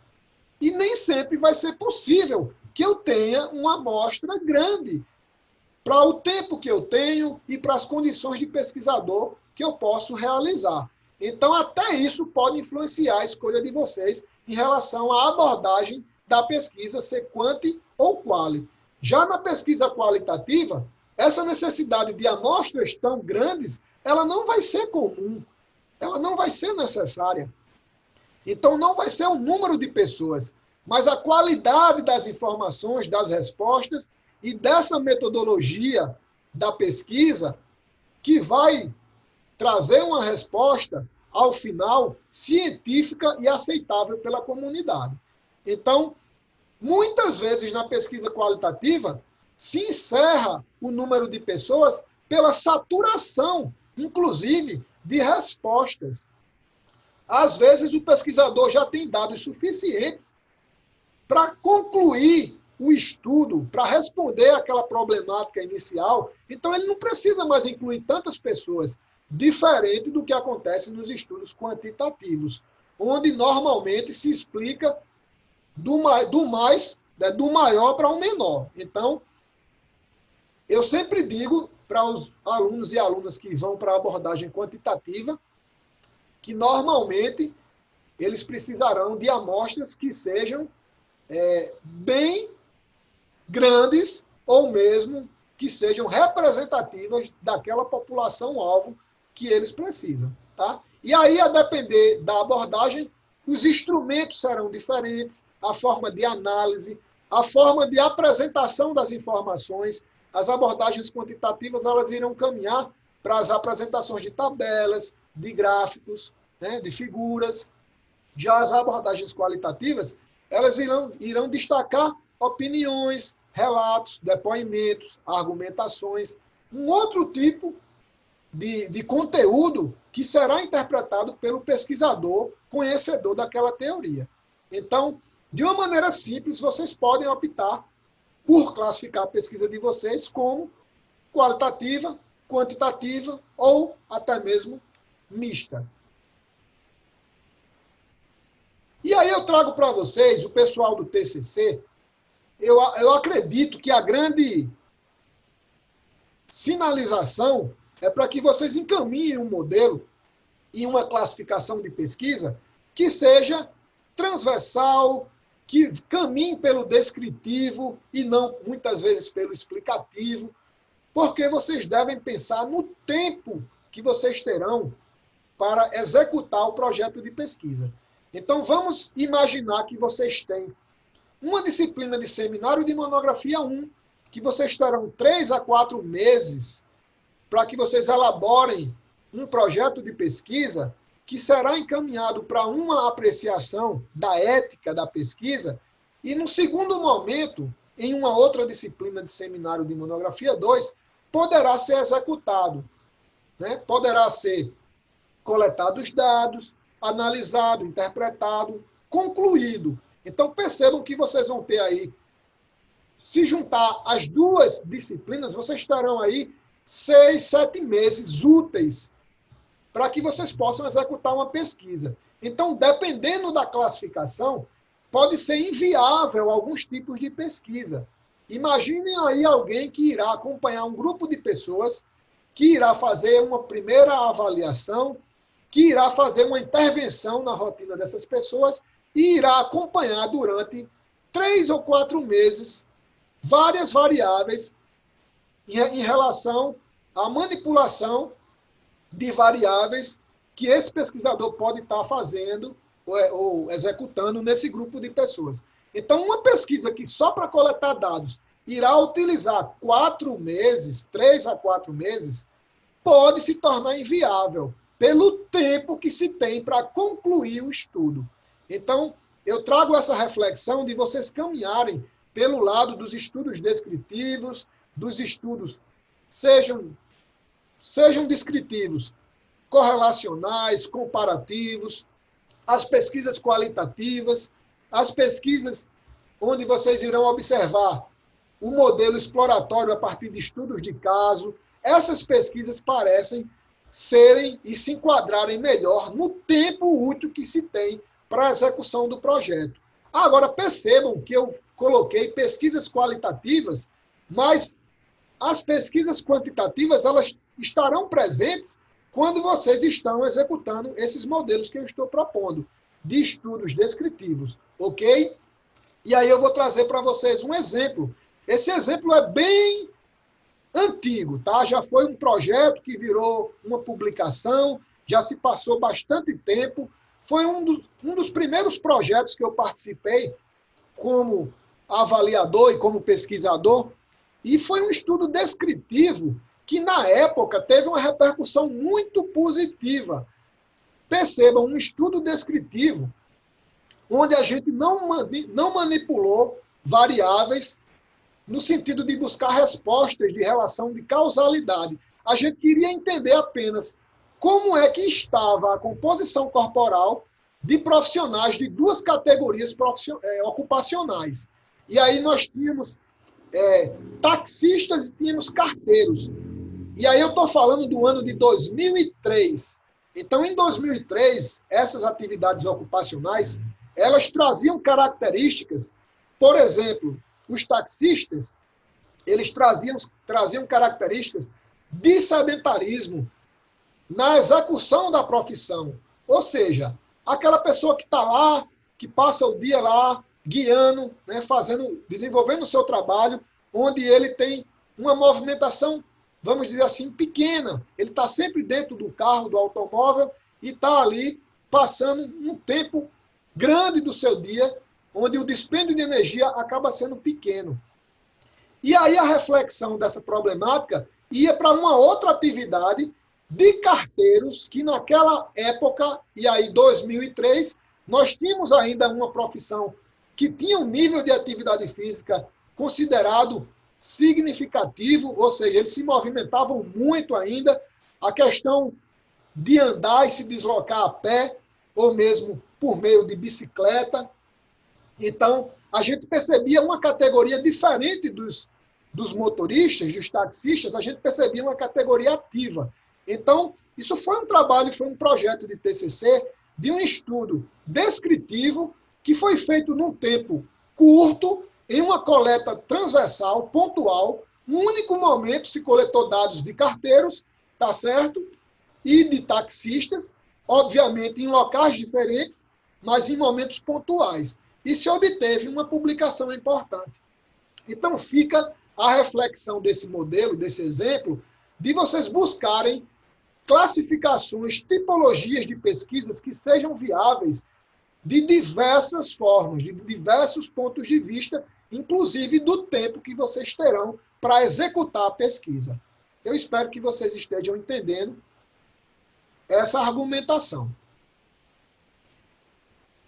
E nem sempre vai ser possível que eu tenha uma amostra grande para o tempo que eu tenho e para as condições de pesquisador que eu posso realizar. Então, até isso pode influenciar a escolha de vocês em relação à abordagem da pesquisa, ser quanti ou quali. Já na pesquisa qualitativa, essa necessidade de amostras tão grandes, ela não vai ser comum, ela não vai ser necessária. Então, não vai ser o número de pessoas, mas a qualidade das informações, das respostas e dessa metodologia da pesquisa que vai trazer uma resposta, ao final, científica e aceitável pela comunidade. Então, muitas vezes na pesquisa qualitativa, se encerra o número de pessoas pela saturação, inclusive, de respostas. Às vezes, o pesquisador já tem dados suficientes para concluir o estudo, para responder àquela problemática inicial. Então, ele não precisa mais incluir tantas pessoas, diferente do que acontece nos estudos quantitativos, onde normalmente se explica do maior para o menor. Então, eu sempre digo para os alunos e alunas que vão para a abordagem quantitativa que normalmente eles precisarão de amostras que sejam bem grandes ou mesmo que sejam representativas daquela população-alvo que eles precisam. Tá? E aí, a depender da abordagem, os instrumentos serão diferentes, a forma de análise, a forma de apresentação das informações. As abordagens quantitativas elas irão caminhar para as apresentações de tabelas, de gráficos, né, de figuras. Já as abordagens qualitativas, elas irão destacar opiniões, relatos, depoimentos, argumentações, um outro tipo de conteúdo que será interpretado pelo pesquisador conhecedor daquela teoria. Então, de uma maneira simples, vocês podem optar por classificar a pesquisa de vocês como qualitativa, quantitativa ou até mesmo mista. E aí eu trago para vocês, o pessoal do TCC, eu acredito que a grande sinalização é para que vocês encaminhem um modelo e uma classificação de pesquisa que seja transversal, que caminhe pelo descritivo e não, muitas vezes, pelo explicativo, porque vocês devem pensar no tempo que vocês terão para executar o projeto de pesquisa. Então, vamos imaginar que vocês têm uma disciplina de seminário de monografia 1, que vocês terão 3 a 4 meses para que vocês elaborem um projeto de pesquisa que será encaminhado para uma apreciação da ética da pesquisa e, no segundo momento, em uma outra disciplina de seminário de monografia 2, poderá ser executado. Né? Poderá ser coletado os dados, analisado, interpretado, concluído. Então, percebam que vocês vão ter aí, se juntar as duas disciplinas, vocês terão aí 6, 7 meses úteis para que vocês possam executar uma pesquisa. Então, dependendo da classificação, pode ser inviável alguns tipos de pesquisa. Imaginem aí alguém que irá acompanhar um grupo de pessoas, que irá fazer uma primeira avaliação, que irá fazer uma intervenção na rotina dessas pessoas e irá acompanhar durante 3 ou 4 meses várias variáveis em relação à manipulação de variáveis que esse pesquisador pode estar fazendo ou executando nesse grupo de pessoas. Então, uma pesquisa que só para coletar dados irá utilizar 4 meses, 3 a 4 meses, pode se tornar inviável pelo tempo que se tem para concluir o estudo. Então, eu trago essa reflexão de vocês caminharem pelo lado dos estudos descritivos, dos estudos sejam descritivos, correlacionais, comparativos, as pesquisas qualitativas, as pesquisas onde vocês irão observar o modelo exploratório a partir de estudos de caso. Essas pesquisas parecem serem e se enquadrarem melhor no tempo útil que se tem para a execução do projeto. Agora, percebam que eu coloquei pesquisas qualitativas, mas as pesquisas quantitativas elas estarão presentes quando vocês estão executando esses modelos que eu estou propondo, de estudos descritivos, ok? E aí eu vou trazer para vocês um exemplo. Esse exemplo é bem antigo, tá? Já foi um projeto que virou uma publicação, já se passou bastante tempo. Foi um dos primeiros projetos que eu participei como avaliador e como pesquisador, e foi um estudo descritivo que, na época, teve uma repercussão muito positiva. Percebam, um estudo descritivo onde a gente não manipulou variáveis no sentido de buscar respostas de relação de causalidade. A gente queria entender apenas como é que estava a composição corporal de profissionais de duas categorias ocupacionais. E aí nós tínhamos taxistas e tínhamos carteiros. E aí eu estou falando do ano de 2003. Então, em 2003, essas atividades ocupacionais, elas traziam características, por exemplo, os taxistas, eles traziam características de sedentarismo na execução da profissão. Ou seja, aquela pessoa que está lá, que passa o dia lá, guiando, né, desenvolvendo o seu trabalho, onde ele tem uma movimentação, vamos dizer assim, pequena. Ele está sempre dentro do carro, do automóvel, e está ali passando um tempo grande do seu dia, onde o dispêndio de energia acaba sendo pequeno. E aí a reflexão dessa problemática ia para uma outra atividade de carteiros que naquela época, e aí 2003, nós tínhamos ainda uma profissão que tinha um nível de atividade física considerado significativo, ou seja, eles se movimentavam muito ainda, a questão de andar e se deslocar a pé, ou mesmo por meio de bicicleta. Então, a gente percebia uma categoria diferente dos motoristas, dos taxistas, a gente percebia uma categoria ativa. Então, isso foi um trabalho, foi um projeto de TCC, de um estudo descritivo, que foi feito num tempo curto, em uma coleta transversal, pontual. Um único momento se coletou dados de carteiros, tá certo? E de taxistas, obviamente em locais diferentes, mas em momentos pontuais. E se obteve uma publicação importante. Então, fica a reflexão desse modelo, desse exemplo, de vocês buscarem classificações, tipologias de pesquisas que sejam viáveis de diversas formas, de diversos pontos de vista, inclusive do tempo que vocês terão para executar a pesquisa. Eu espero que vocês estejam entendendo essa argumentação.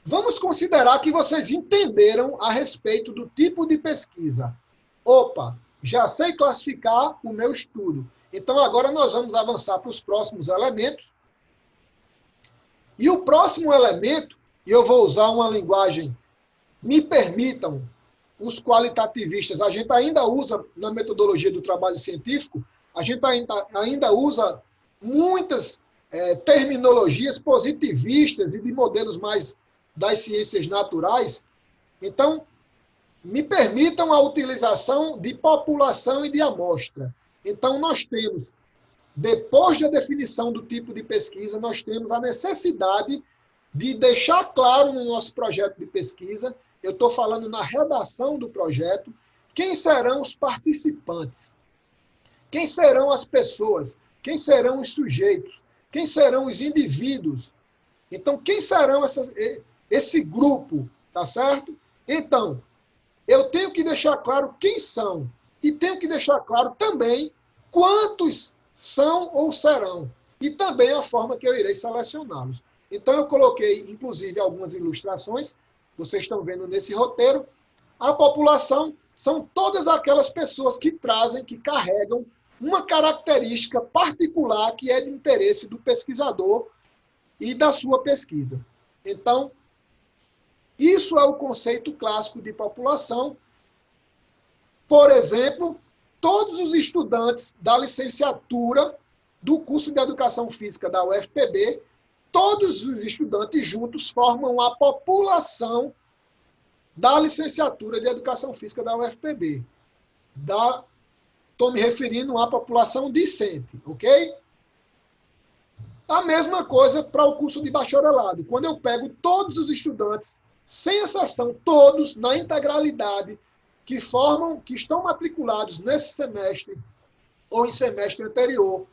Vamos considerar que vocês entenderam a respeito do tipo de pesquisa. Opa, já sei classificar o meu estudo. Então, agora nós vamos avançar para os próximos elementos. E o próximo elemento, e eu vou usar uma linguagem, me permitam, os qualitativistas, a gente ainda usa, na metodologia do trabalho científico, a gente ainda usa muitas terminologias positivistas e de modelos mais das ciências naturais. Então, me permitam a utilização de população e de amostra. Então, nós temos, depois da definição do tipo de pesquisa, nós temos a necessidade de deixar claro no nosso projeto de pesquisa, eu estou falando na redação do projeto, quem serão os participantes, quem serão as pessoas, quem serão os sujeitos, quem serão os indivíduos. Então, quem serão esse grupo, tá certo? Então, eu tenho que deixar claro quem são e tenho que deixar claro também quantos são ou serão e também a forma que eu irei selecioná-los. Então, eu coloquei, inclusive, algumas ilustrações, vocês estão vendo nesse roteiro. A população são todas aquelas pessoas que trazem, que carregam uma característica particular que é de interesse do pesquisador e da sua pesquisa. Então, isso é o conceito clássico de população. Por exemplo, todos os estudantes da licenciatura do curso de Educação Física da UFPB, todos os estudantes juntos formam a população da licenciatura de Educação Física da UFPB. Estou me referindo à população discente, ok? A mesma coisa para o curso de bacharelado. Quando eu pego todos os estudantes, sem exceção, todos, na integralidade, que estão matriculados nesse semestre ou em semestre anterior,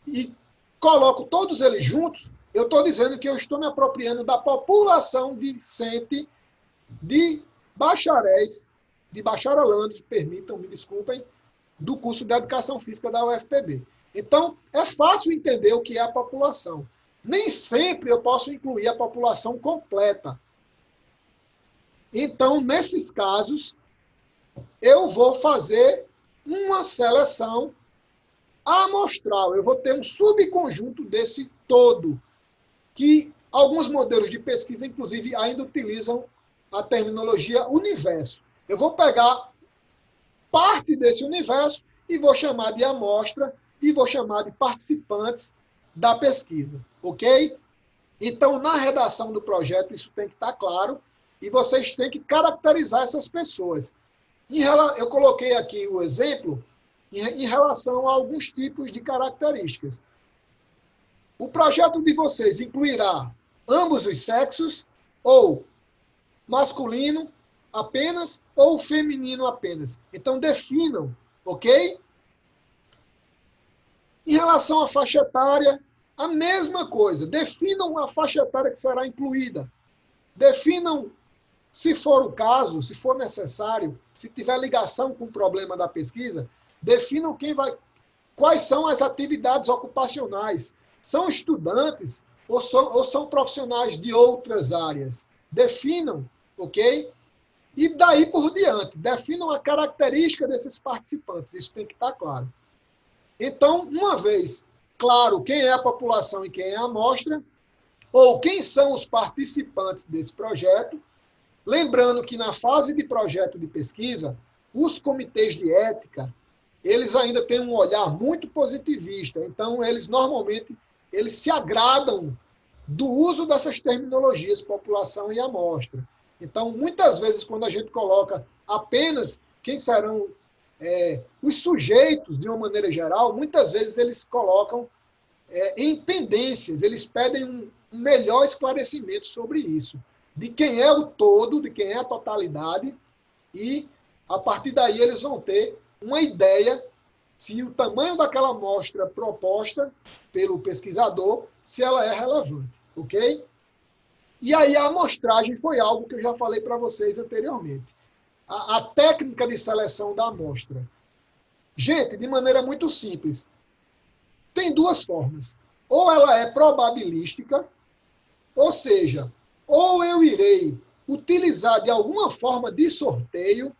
e coloco todos eles juntos, eu estou dizendo que eu estou me apropriando da população discente de bacharéis, de bacharelandos, me desculpem, do curso de Educação Física da UFPB. Então, é fácil entender o que é a população. Nem sempre eu posso incluir a população completa. Então, nesses casos, eu vou fazer uma seleção amostral. Eu vou ter um subconjunto desse todo, que alguns modelos de pesquisa, inclusive, ainda utilizam a terminologia universo. Eu vou pegar parte desse universo e vou chamar de amostra e vou chamar de participantes da pesquisa, ok? Então, na redação do projeto, isso tem que estar claro e vocês têm que caracterizar essas pessoas. Eu coloquei aqui o exemplo em relação a alguns tipos de características. O projeto de vocês incluirá ambos os sexos, ou masculino apenas, ou feminino apenas. Então, definam, ok? Em relação à faixa etária, a mesma coisa. Definam a faixa etária que será incluída. Definam, se for o caso, se for necessário, se tiver ligação com o problema da pesquisa, definam quais são as atividades ocupacionais. São estudantes ou são profissionais de outras áreas? Definam, ok? E daí por diante, definam a característica desses participantes. Isso tem que estar claro. Então, uma vez claro quem é a população e quem é a amostra, ou quem são os participantes desse projeto, lembrando que na fase de projeto de pesquisa, os comitês de ética, eles ainda têm um olhar muito positivista. Então, eles normalmente se agradam do uso dessas terminologias, população e amostra. Então, muitas vezes, quando a gente coloca apenas quem serão os sujeitos, de uma maneira geral, muitas vezes eles colocam em pendências, eles pedem um melhor esclarecimento sobre isso, de quem é o todo, de quem é a totalidade, e a partir daí eles vão ter uma ideia se o tamanho daquela amostra proposta pelo pesquisador, se ela é relevante, ok? E aí a amostragem foi algo que eu já falei para vocês anteriormente. A técnica de seleção da amostra. Gente, de maneira muito simples, tem duas formas. Ou ela é probabilística, ou seja, ou eu irei utilizar de alguma forma de sorteio.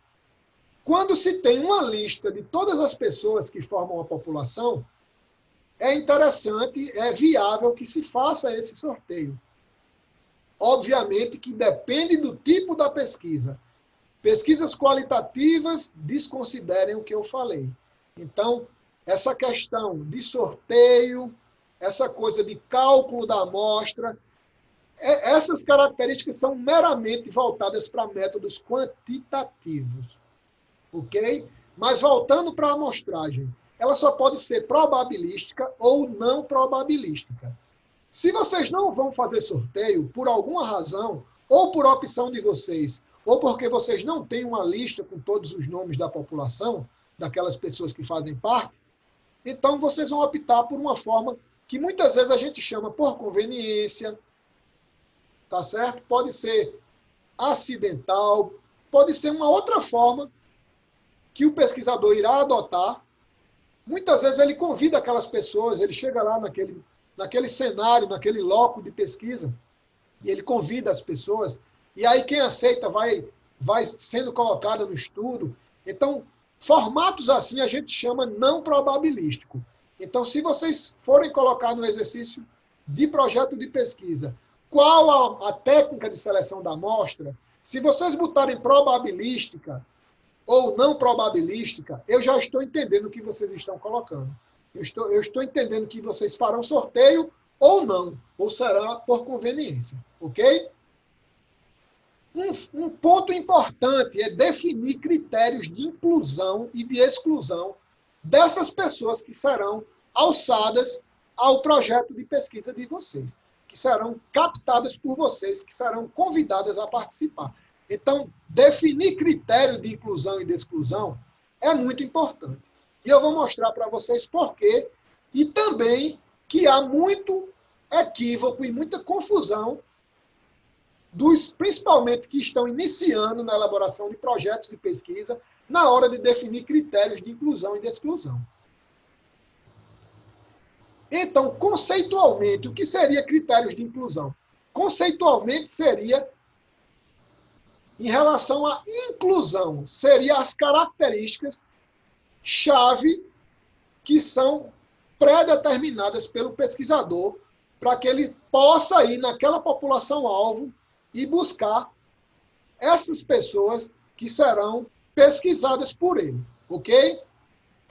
Quando se tem uma lista de todas as pessoas que formam a população, é interessante, é viável que se faça esse sorteio. Obviamente que depende do tipo da pesquisa. Pesquisas qualitativas desconsiderem o que eu falei. Então, essa questão de sorteio, essa coisa de cálculo da amostra, essas características são meramente voltadas para métodos quantitativos, ok? Mas voltando para a amostragem, ela só pode ser probabilística ou não probabilística. Se vocês não vão fazer sorteio, por alguma razão, ou por opção de vocês, ou porque vocês não têm uma lista com todos os nomes da população, daquelas pessoas que fazem parte, então vocês vão optar por uma forma que muitas vezes a gente chama por conveniência, tá certo? Pode ser acidental, pode ser uma outra forma que o pesquisador irá adotar. Muitas vezes ele convida aquelas pessoas, ele chega lá naquele cenário, naquele loco de pesquisa, e ele convida as pessoas, e aí quem aceita vai sendo colocado no estudo. Então, formatos assim a gente chama não probabilístico. Então, se vocês forem colocar no exercício de projeto de pesquisa qual a técnica de seleção da amostra, se vocês botarem probabilística ou não probabilística, eu já estou entendendo o que vocês estão colocando. Eu estou entendendo que vocês farão sorteio ou não, ou será por conveniência, ok? Um ponto importante é definir critérios de inclusão e de exclusão dessas pessoas que serão alçadas ao projeto de pesquisa de vocês, que serão captadas por vocês, que serão convidadas a participar. Então, definir critério de inclusão e de exclusão é muito importante. E eu vou mostrar para vocês por quê, e também que há muito equívoco e muita confusão dos, principalmente, que estão iniciando na elaboração de projetos de pesquisa, na hora de definir critérios de inclusão e de exclusão. Então, conceitualmente, o que seria critérios de inclusão? Conceitualmente, seria, em relação à inclusão, seria as características chave que são pré-determinadas pelo pesquisador para que ele possa ir naquela população-alvo e buscar essas pessoas que serão pesquisadas por ele, ok?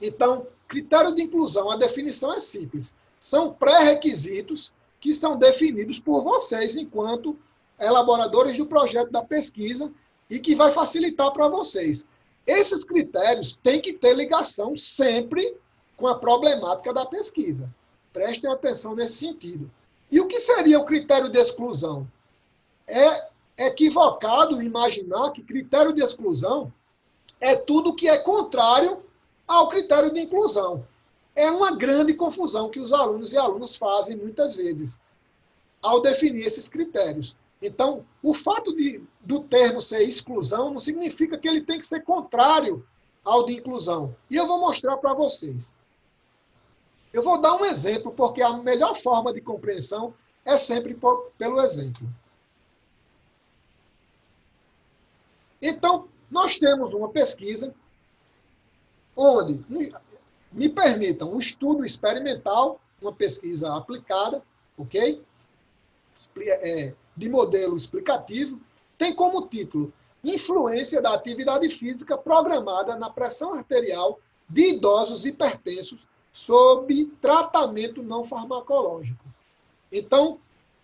Então, critério de inclusão, a definição é simples. São pré-requisitos que são definidos por vocês enquanto elaboradores do projeto da pesquisa e que vai facilitar para vocês. Esses critérios têm que ter ligação sempre com a problemática da pesquisa. Prestem atenção nesse sentido. E o que seria o critério de exclusão? É equivocado imaginar que critério de exclusão é tudo que é contrário ao critério de inclusão. É uma grande confusão que os alunos e alunas fazem muitas vezes ao definir esses critérios. Então, o fato do termo ser exclusão não significa que ele tem que ser contrário ao de inclusão. E eu vou mostrar para vocês. Eu vou dar um exemplo, porque a melhor forma de compreensão é sempre pelo exemplo. Então, nós temos uma pesquisa onde, me permitam, um estudo experimental, uma pesquisa aplicada, ok? De modelo explicativo, tem como título Influência da atividade física programada na pressão arterial de idosos hipertensos sob tratamento não farmacológico. Então,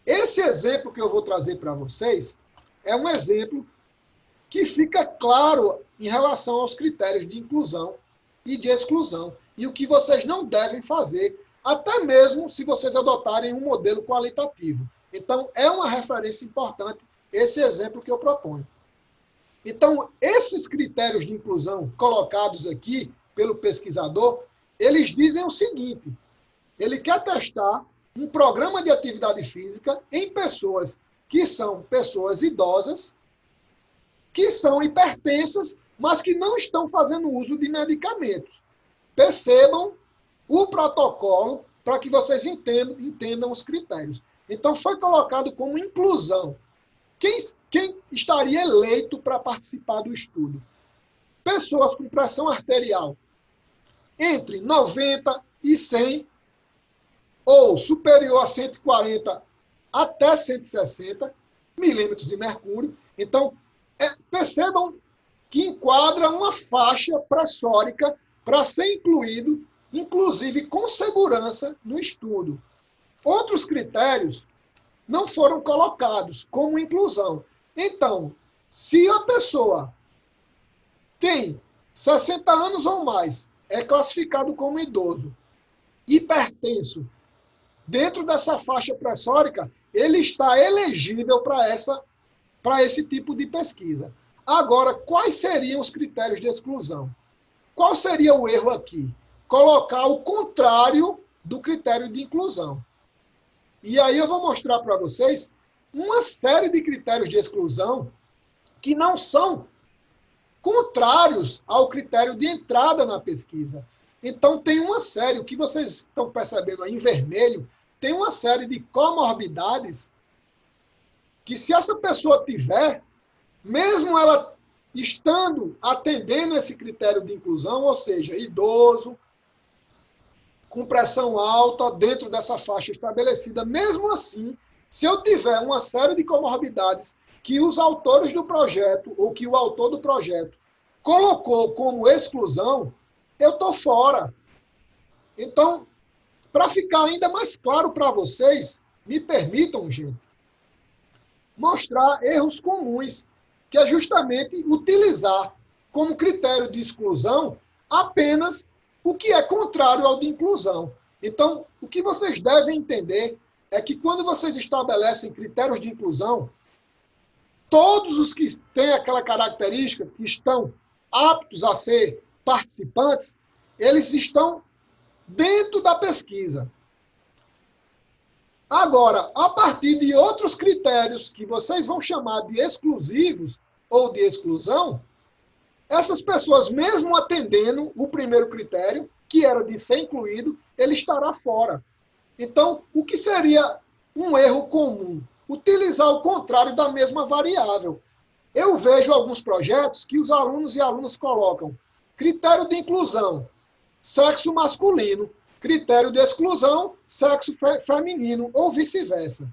esse exemplo que eu vou trazer para vocês é um exemplo que fica claro em relação aos critérios de inclusão e de exclusão, e o que vocês não devem fazer, até mesmo se vocês adotarem um modelo qualitativo. Então, é uma referência importante esse exemplo que eu proponho. Então, esses critérios de inclusão colocados aqui pelo pesquisador, eles dizem o seguinte: ele quer testar um programa de atividade física em pessoas que são pessoas idosas, que são hipertensas, mas que não estão fazendo uso de medicamentos. Percebam o protocolo para que vocês entendam os critérios. Então, foi colocado como inclusão. Quem estaria eleito para participar do estudo? Pessoas com pressão arterial entre 90 e 100, ou superior a 140 até 160 milímetros de mercúrio. Então, percebam que enquadra uma faixa pressórica para ser incluído, inclusive com segurança, no estudo. Outros critérios não foram colocados como inclusão. Então, se a pessoa tem 60 anos ou mais, é classificado como idoso, hipertenso, dentro dessa faixa pressórica, ele está elegível para esse tipo de pesquisa. Agora, quais seriam os critérios de exclusão? Qual seria o erro aqui? Colocar o contrário do critério de inclusão. E aí eu vou mostrar para vocês uma série de critérios de exclusão que não são contrários ao critério de entrada na pesquisa. Então, tem uma série, o que vocês estão percebendo aí em vermelho, tem uma série de comorbidades que, se essa pessoa tiver, mesmo ela estando atendendo esse critério de inclusão, ou seja, idoso, com pressão alta, dentro dessa faixa estabelecida, mesmo assim, se eu tiver uma série de comorbidades que os autores do projeto, ou que o autor do projeto colocou como exclusão, eu estou fora. Então, para ficar ainda mais claro para vocês, me permitam, gente, mostrar erros comuns, que é justamente utilizar como critério de exclusão apenas o que é contrário ao de inclusão. Então, o que vocês devem entender é que quando vocês estabelecem critérios de inclusão, todos os que têm aquela característica, que estão aptos a ser participantes, eles estão dentro da pesquisa. Agora, a partir de outros critérios que vocês vão chamar de exclusivos ou de exclusão, essas pessoas, mesmo atendendo o primeiro critério, que era de ser incluído, ele estará fora. Então, o que seria um erro comum? Utilizar o contrário da mesma variável. Eu vejo alguns projetos que os alunos e alunas colocam critério de inclusão, sexo masculino, critério de exclusão, sexo feminino, ou vice-versa.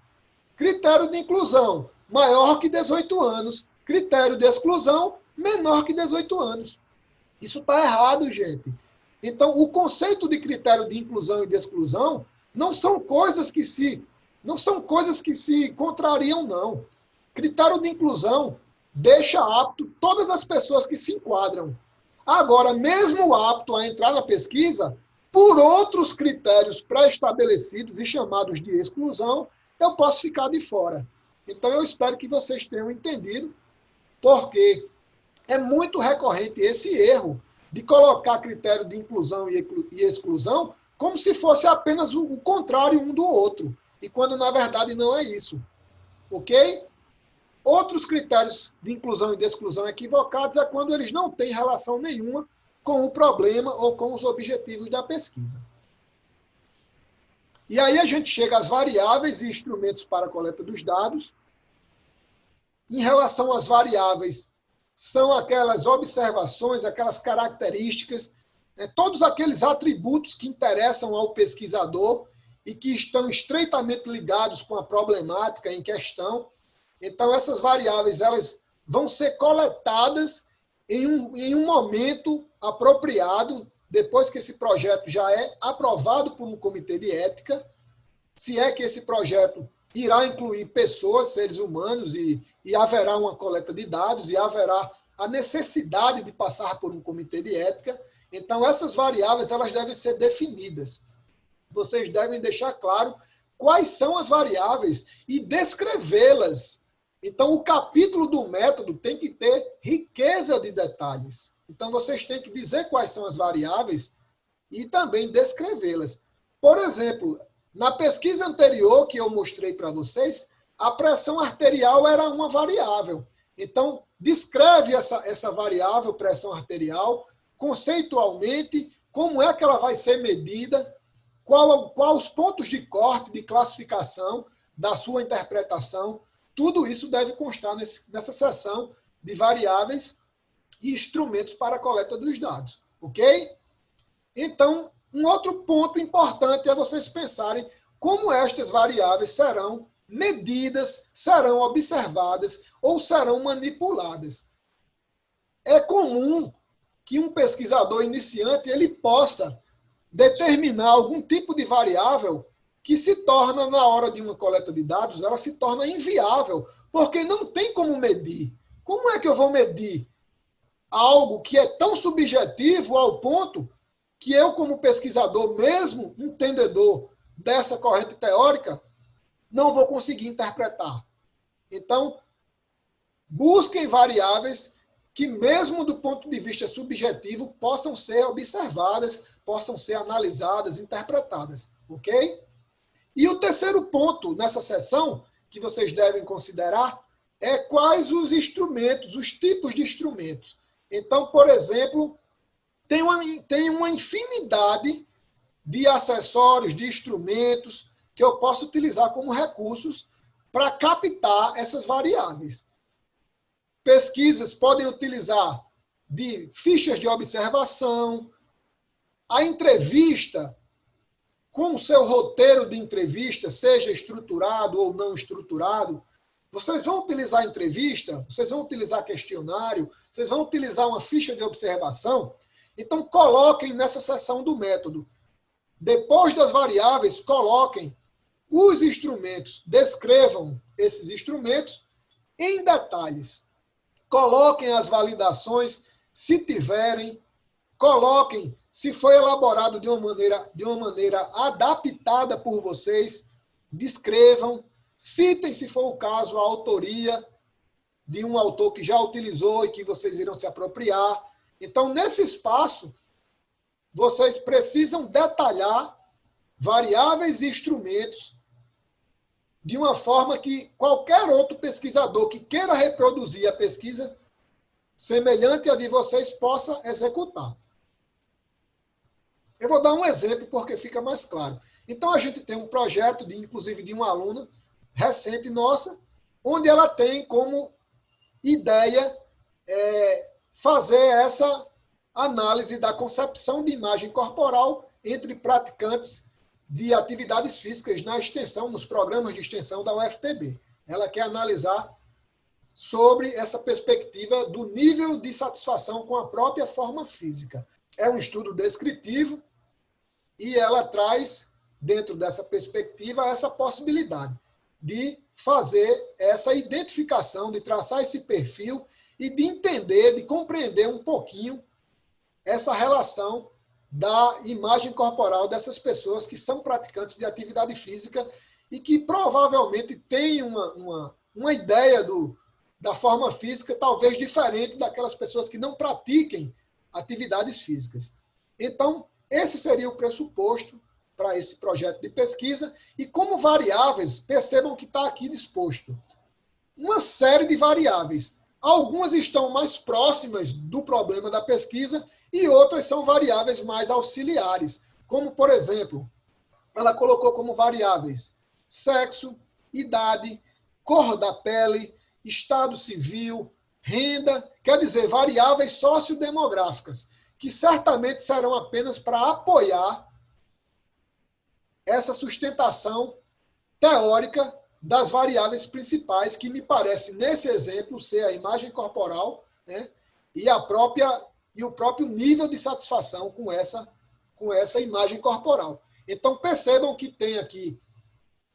Critério de inclusão, maior que 18 anos. Critério de exclusão, menor que 18 anos. Isso está errado, gente. Então, o conceito de critério de inclusão e de exclusão não são coisas que se contrariam, não. Critério de inclusão deixa apto todas as pessoas que se enquadram. Agora, mesmo apto a entrar na pesquisa, por outros critérios pré-estabelecidos e chamados de exclusão, eu posso ficar de fora. Então, eu espero que vocês tenham entendido, porque é muito recorrente esse erro de colocar critério de inclusão e exclusão como se fosse apenas o contrário um do outro, e quando, na verdade, não é isso. Ok? Outros critérios de inclusão e de exclusão equivocados é quando eles não têm relação nenhuma com o problema ou com os objetivos da pesquisa. E aí a gente chega às variáveis e instrumentos para a coleta dos dados. Em relação às variáveis, são aquelas observações, aquelas características, todos aqueles atributos que interessam ao pesquisador e que estão estreitamente ligados com a problemática em questão. Então, essas variáveis elas vão ser coletadas em um momento apropriado, depois que esse projeto já é aprovado por um comitê de ética, se é que esse projeto irá incluir pessoas, seres humanos, e haverá uma coleta de dados, e haverá a necessidade de passar por um comitê de ética. Então, essas variáveis elas devem ser definidas. Vocês devem deixar claro quais são as variáveis e descrevê-las. Então, o capítulo do método tem que ter riqueza de detalhes. Então, vocês têm que dizer quais são as variáveis e também descrevê-las. Por exemplo, na pesquisa anterior que eu mostrei para vocês, a pressão arterial era uma variável. Então, descreve essa variável, pressão arterial, conceitualmente, como é que ela vai ser medida, qual os pontos de corte, de classificação da sua interpretação. Tudo isso deve constar nessa seção de variáveis e instrumentos para a coleta dos dados. Ok? Então, um outro ponto importante é vocês pensarem como estas variáveis serão medidas, serão observadas ou serão manipuladas. É comum que um pesquisador iniciante ele possa determinar algum tipo de variável que se torna, na hora de uma coleta de dados, ela se torna inviável, porque não tem como medir. Como é que eu vou medir algo que é tão subjetivo ao ponto que eu, como pesquisador, mesmo entendedor dessa corrente teórica, não vou conseguir interpretar? Então, busquem variáveis que, mesmo do ponto de vista subjetivo, possam ser observadas, possam ser analisadas, interpretadas. Ok? E o terceiro ponto nessa seção, que vocês devem considerar, é quais os instrumentos, os tipos de instrumentos. Então, por exemplo, tem uma infinidade de acessórios, de instrumentos que eu posso utilizar como recursos para captar essas variáveis. Pesquisas podem utilizar de fichas de observação, a entrevista com o seu roteiro de entrevista, seja estruturado ou não estruturado. Vocês vão utilizar entrevista, vocês vão utilizar questionário, vocês vão utilizar uma ficha de observação. Então, coloquem nessa seção do método. Depois das variáveis, coloquem os instrumentos, descrevam esses instrumentos em detalhes. Coloquem as validações, se tiverem, coloquem se foi elaborado de uma maneira adaptada por vocês, descrevam, citem, se for o caso, a autoria, de um autor que já utilizou e que vocês irão se apropriar. Então, nesse espaço, vocês precisam detalhar variáveis e instrumentos de uma forma que qualquer outro pesquisador que queira reproduzir a pesquisa semelhante à de vocês possa executar. Eu vou dar um exemplo porque fica mais claro. Então, a gente tem um projeto, inclusive de uma aluna recente nossa, onde ela tem como ideia fazer essa análise da concepção de imagem corporal entre praticantes de atividades físicas na extensão, nos programas de extensão da UFPB. Ela quer analisar sobre essa perspectiva do nível de satisfação com a própria forma física. É um estudo descritivo e ela traz, dentro dessa perspectiva, essa possibilidade de fazer essa identificação, de traçar esse perfil e de entender, de compreender um pouquinho essa relação da imagem corporal dessas pessoas que são praticantes de atividade física e que provavelmente têm uma ideia da forma física talvez diferente daquelas pessoas que não pratiquem atividades físicas. Então, esse seria o pressuposto para esse projeto de pesquisa. E como variáveis, percebam que está aqui disposto uma série de variáveis. Algumas estão mais próximas do problema da pesquisa e outras são variáveis mais auxiliares. Como, por exemplo, ela colocou como variáveis sexo, idade, cor da pele, estado civil, renda, quer dizer, variáveis sociodemográficas, que certamente serão apenas para apoiar essa sustentação teórica das variáveis principais, que me parece, nesse exemplo, ser a imagem corporal, né, e o próprio nível de satisfação com essa imagem corporal. Então, percebam que tem aqui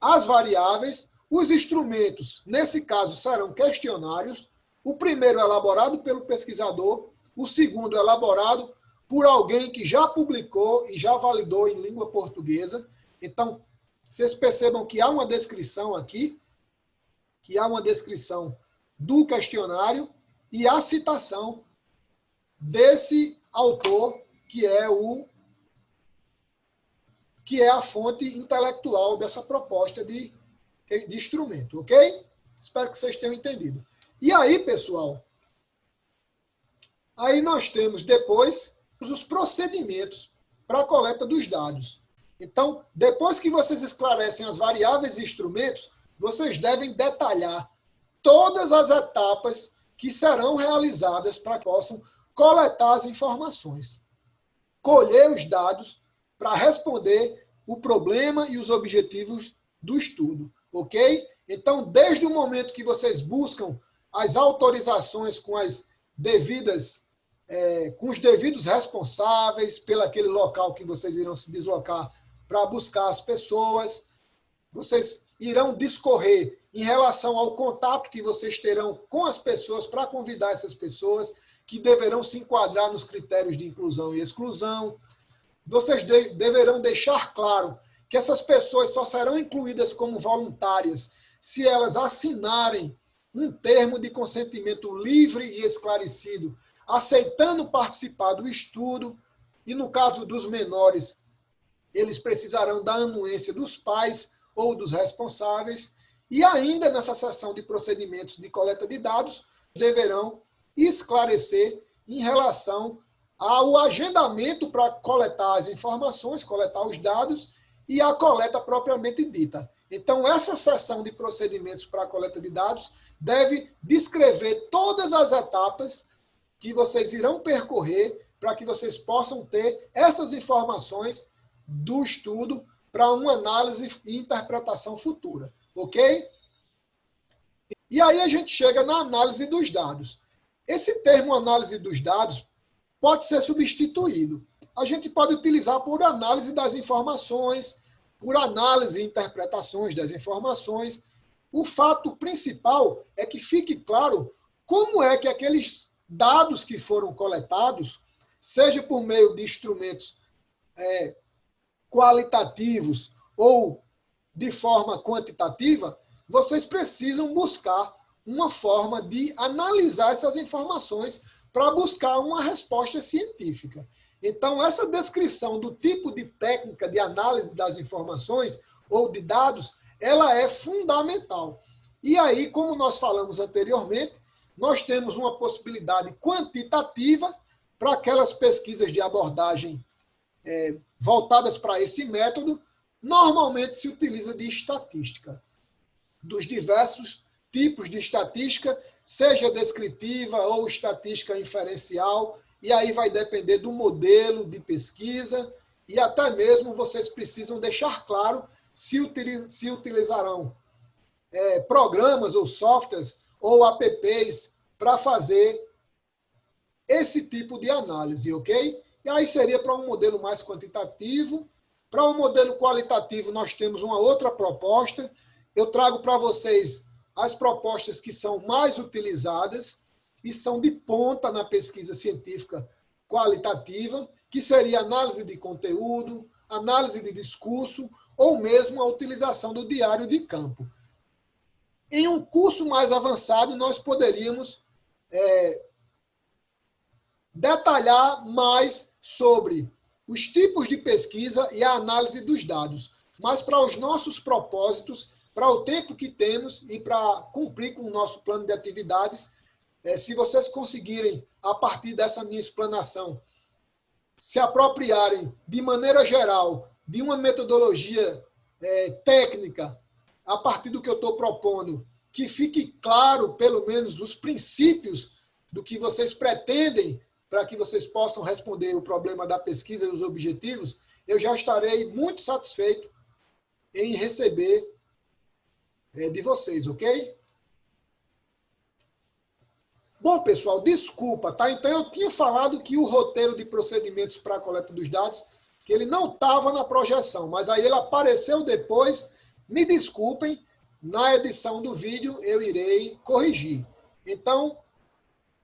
as variáveis, os instrumentos, nesse caso, serão questionários. O primeiro é elaborado pelo pesquisador, o segundo é elaborado por alguém que já publicou e já validou em língua portuguesa. Então, vocês percebam que há uma descrição aqui, que há uma descrição do questionário e a citação desse autor, que é a fonte intelectual dessa proposta de instrumento, ok? Espero que vocês tenham entendido. E aí, pessoal, aí nós temos depois os procedimentos para a coleta dos dados. Então, depois que vocês esclarecem as variáveis e instrumentos, vocês devem detalhar todas as etapas que serão realizadas para que possam coletar as informações, colher os dados para responder o problema e os objetivos do estudo, ok? Então, desde o momento que vocês buscam as autorizações com as devidas, com os devidos responsáveis pelaquele local que vocês irão se deslocar para buscar as pessoas, vocês irão discorrer em relação ao contato que vocês terão com as pessoas para convidar essas pessoas, que deverão se enquadrar nos critérios de inclusão e exclusão. Vocês deverão deixar claro que essas pessoas só serão incluídas como voluntárias se elas assinarem um termo de consentimento livre e esclarecido, aceitando participar do estudo, e no caso dos menores, eles precisarão da anuência dos pais ou dos responsáveis, e ainda nessa seção de procedimentos de coleta de dados, deverão esclarecer em relação ao agendamento para coletar as informações, coletar os dados e a coleta propriamente dita. Então, essa seção de procedimentos para a coleta de dados deve descrever todas as etapas que vocês irão percorrer para que vocês possam ter essas informações do estudo para uma análise e interpretação futura, ok? E aí a gente chega na análise dos dados. Esse termo análise dos dados pode ser substituído. A gente pode utilizar por análise das informações, por análise e interpretações das informações. O fato principal é que fique claro como é que aqueles dados que foram coletados, seja por meio de instrumentos qualitativos ou de forma quantitativa, vocês precisam buscar uma forma de analisar essas informações para buscar uma resposta científica. Então, essa descrição do tipo de técnica de análise das informações ou de dados, ela é fundamental. E aí, como nós falamos anteriormente, nós temos uma possibilidade quantitativa para aquelas pesquisas de abordagem voltadas para esse método. Normalmente se utiliza de estatística, dos diversos tipos de estatística, seja descritiva ou estatística inferencial, e aí vai depender do modelo de pesquisa, e até mesmo vocês precisam deixar claro se utilizarão programas ou softwares ou apps para fazer esse tipo de análise, ok? E aí seria para um modelo mais quantitativo. Para um modelo qualitativo, nós temos uma outra proposta. Eu trago para vocês as propostas que são mais utilizadas e são de ponta na pesquisa científica qualitativa, que seria análise de conteúdo, análise de discurso ou mesmo a utilização do diário de campo. Em um curso mais avançado, nós poderíamos detalhar mais sobre os tipos de pesquisa e a análise dos dados. Mas para os nossos propósitos, para o tempo que temos e para cumprir com o nosso plano de atividades, se vocês conseguirem, a partir dessa minha explanação, se apropriarem de maneira geral de uma metodologia técnica, a partir do que eu estou propondo, que fique claro, pelo menos, os princípios do que vocês pretendem para que vocês possam responder o problema da pesquisa e os objetivos, eu já estarei muito satisfeito em receber de vocês, ok? Bom, pessoal, desculpa, tá? Então, eu tinha falado que o roteiro de procedimentos para a coleta dos dados, que ele não estava na projeção, mas aí ele apareceu depois. Me desculpem, na edição do vídeo eu irei corrigir. Então,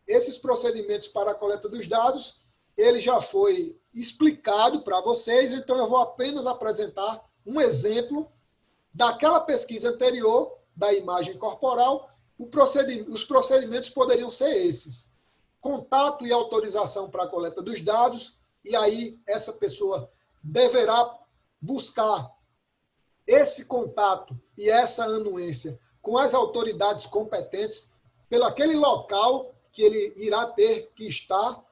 esses procedimentos para a coleta dos dados, ele já foi explicado para vocês, então eu vou apenas apresentar um exemplo daquela pesquisa anterior, da imagem corporal. Os procedimentos poderiam ser esses: contato e autorização para a coleta dos dados, e aí essa pessoa deverá buscar esse contato e essa anuência com as autoridades competentes pelo aquele local que ele irá ter que estar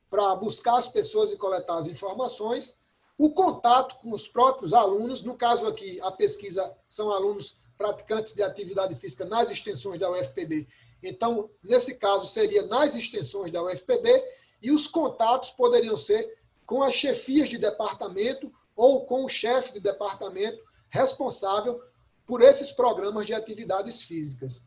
para buscar as pessoas e coletar as informações. O contato com os próprios alunos, no caso aqui, a pesquisa são alunos praticantes de atividade física nas extensões da UFPB. Então, nesse caso, seria nas extensões da UFPB, e os contatos poderiam ser com as chefias de departamento ou com o chefe de departamento responsável por esses programas de atividades físicas.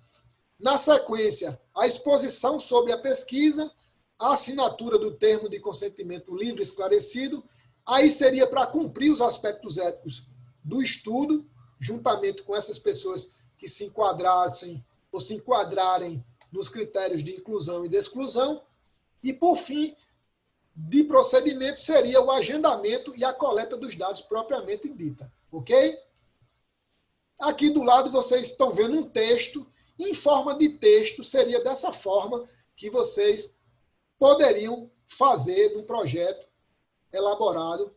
Na sequência, a exposição sobre a pesquisa, a assinatura do termo de consentimento livre e esclarecido. Aí seria para cumprir os aspectos éticos do estudo, juntamente com essas pessoas que se enquadrassem ou se enquadrarem nos critérios de inclusão e de exclusão. E, por fim, de procedimento seria o agendamento e a coleta dos dados propriamente dita. Ok? Aqui do lado vocês estão vendo um texto. Em forma de texto, seria dessa forma que vocês poderiam fazer um projeto elaborado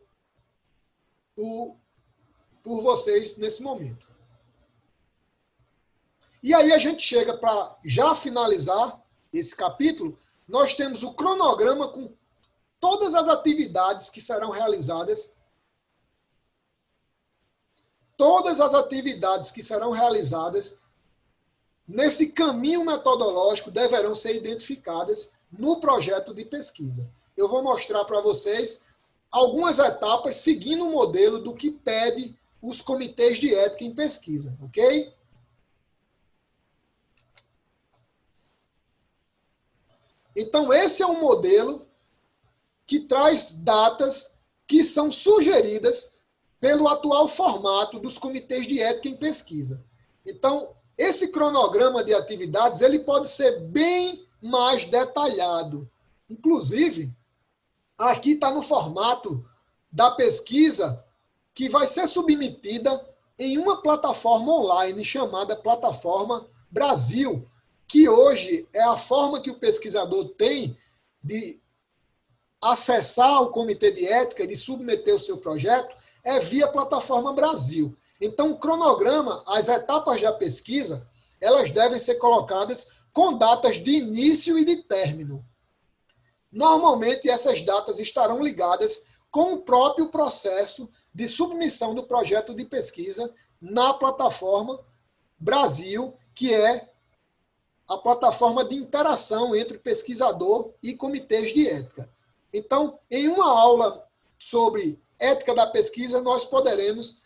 por vocês nesse momento. E aí a gente chega para já finalizar esse capítulo, nós temos o cronograma com todas as atividades que serão realizadas. Todas as atividades que serão realizadas nesse caminho metodológico deverão ser identificadas no projeto de pesquisa. Eu vou mostrar para vocês algumas etapas seguindo o modelo do que pede os comitês de ética em pesquisa, ok? Então, esse é um modelo que traz datas que são sugeridas pelo atual formato dos comitês de ética em pesquisa. Então, esse cronograma de atividades ele pode ser bem mais detalhado. Inclusive, aqui está no formato da pesquisa que vai ser submetida em uma plataforma online chamada Plataforma Brasil. que hoje é a forma que o pesquisador tem de acessar o comitê de ética, de submeter o seu projeto, é via plataforma Brasil. Então, o cronograma, as etapas da pesquisa, elas devem ser colocadas com datas de início e de término. Normalmente, essas datas estarão ligadas com o próprio processo de submissão do projeto de pesquisa na plataforma Brasil, que é a plataforma de interação entre pesquisador e comitês de ética. Então, em uma aula sobre ética da pesquisa, nós poderemos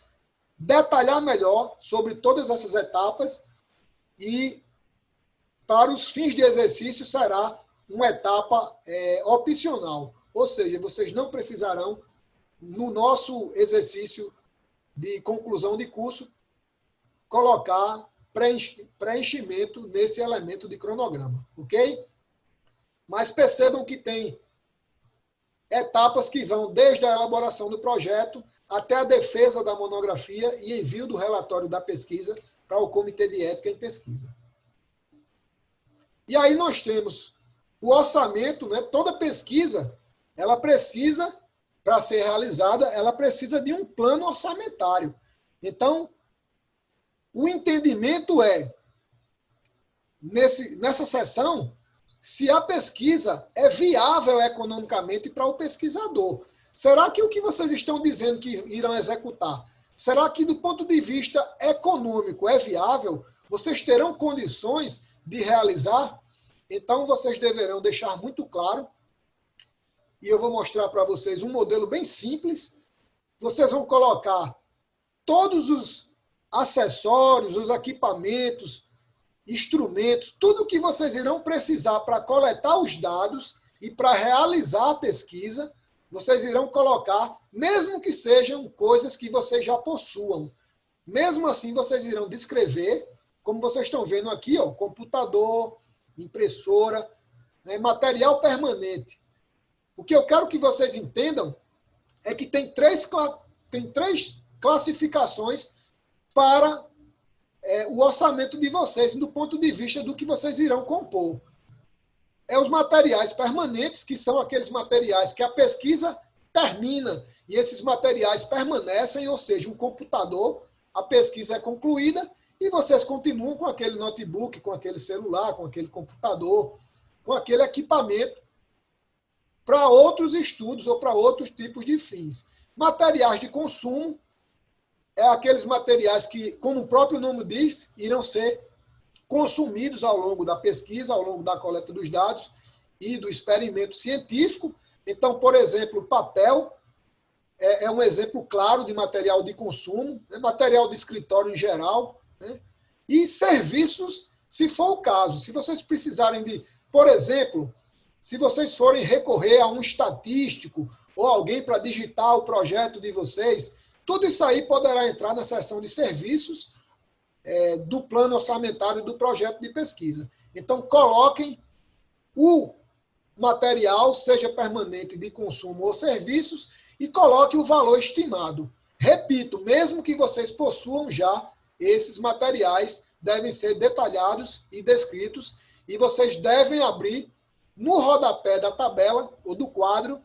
detalhar melhor sobre todas essas etapas e, para os fins de exercício, será uma etapa opcional. Ou seja, vocês não precisarão, no nosso exercício de conclusão de curso, colocar preenchimento nesse elemento de cronograma, ok? Mas percebam que tem etapas que vão desde a elaboração do projeto até a defesa da monografia e envio do relatório da pesquisa para o Comitê de Ética em Pesquisa. E aí nós temos o orçamento, né? Toda pesquisa, ela precisa, para ser realizada, ela precisa de um plano orçamentário. Então, o entendimento é, nessa sessão, se a pesquisa é viável economicamente para o pesquisador. Será que o que vocês estão dizendo que irão executar, será que do ponto de vista econômico é viável? Vocês terão condições de realizar? Então, vocês deverão deixar muito claro, e eu vou mostrar para vocês um modelo bem simples. Vocês vão colocar todos os acessórios, os equipamentos, instrumentos, tudo que vocês irão precisar para coletar os dados e para realizar a pesquisa, vocês irão colocar, mesmo que sejam coisas que vocês já possuam. Mesmo assim, vocês irão descrever, como vocês estão vendo aqui, ó, computador, impressora, né, material permanente. O que eu quero que vocês entendam é que tem três classificações para o orçamento de vocês, do ponto de vista do que vocês irão compor. Os materiais permanentes, que são aqueles materiais que a pesquisa termina e esses materiais permanecem, ou seja, um computador, a pesquisa é concluída e vocês continuam com aquele notebook, com aquele celular, com aquele computador, com aquele equipamento para outros estudos ou para outros tipos de fins. Materiais de consumo é aqueles materiais que, como o próprio nome diz, irão ser consumidos ao longo da pesquisa, ao longo da coleta dos dados e do experimento científico. Então, por exemplo, papel é um exemplo claro de material de consumo, né? Material de escritório em geral, né? E serviços, se for o caso. Se vocês precisarem de, por exemplo, se vocês forem recorrer a um estatístico ou alguém para digitar o projeto de vocês, tudo isso aí poderá entrar na seção de serviços do plano orçamentário do projeto de pesquisa. Então, coloquem o material, seja permanente de consumo ou serviços, e coloque o valor estimado. Repito, mesmo que vocês possuam já esses materiais, devem ser detalhados e descritos, e vocês devem abrir no rodapé da tabela ou do quadro,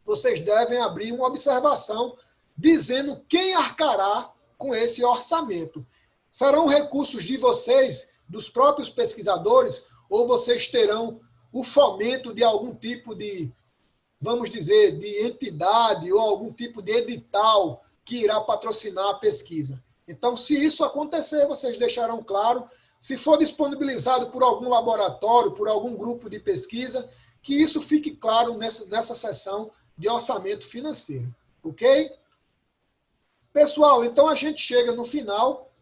vocês devem abrir uma observação dizendo quem arcará com esse orçamento. Serão recursos de vocês, dos próprios pesquisadores, ou vocês terão o fomento de algum tipo de, vamos dizer, de entidade ou algum tipo de edital que irá patrocinar a pesquisa? Então, se isso acontecer, vocês deixarão claro. Se for disponibilizado por algum laboratório, por algum grupo de pesquisa, que isso fique claro nessa sessão de orçamento financeiro. Ok? Pessoal, então a gente chega no final,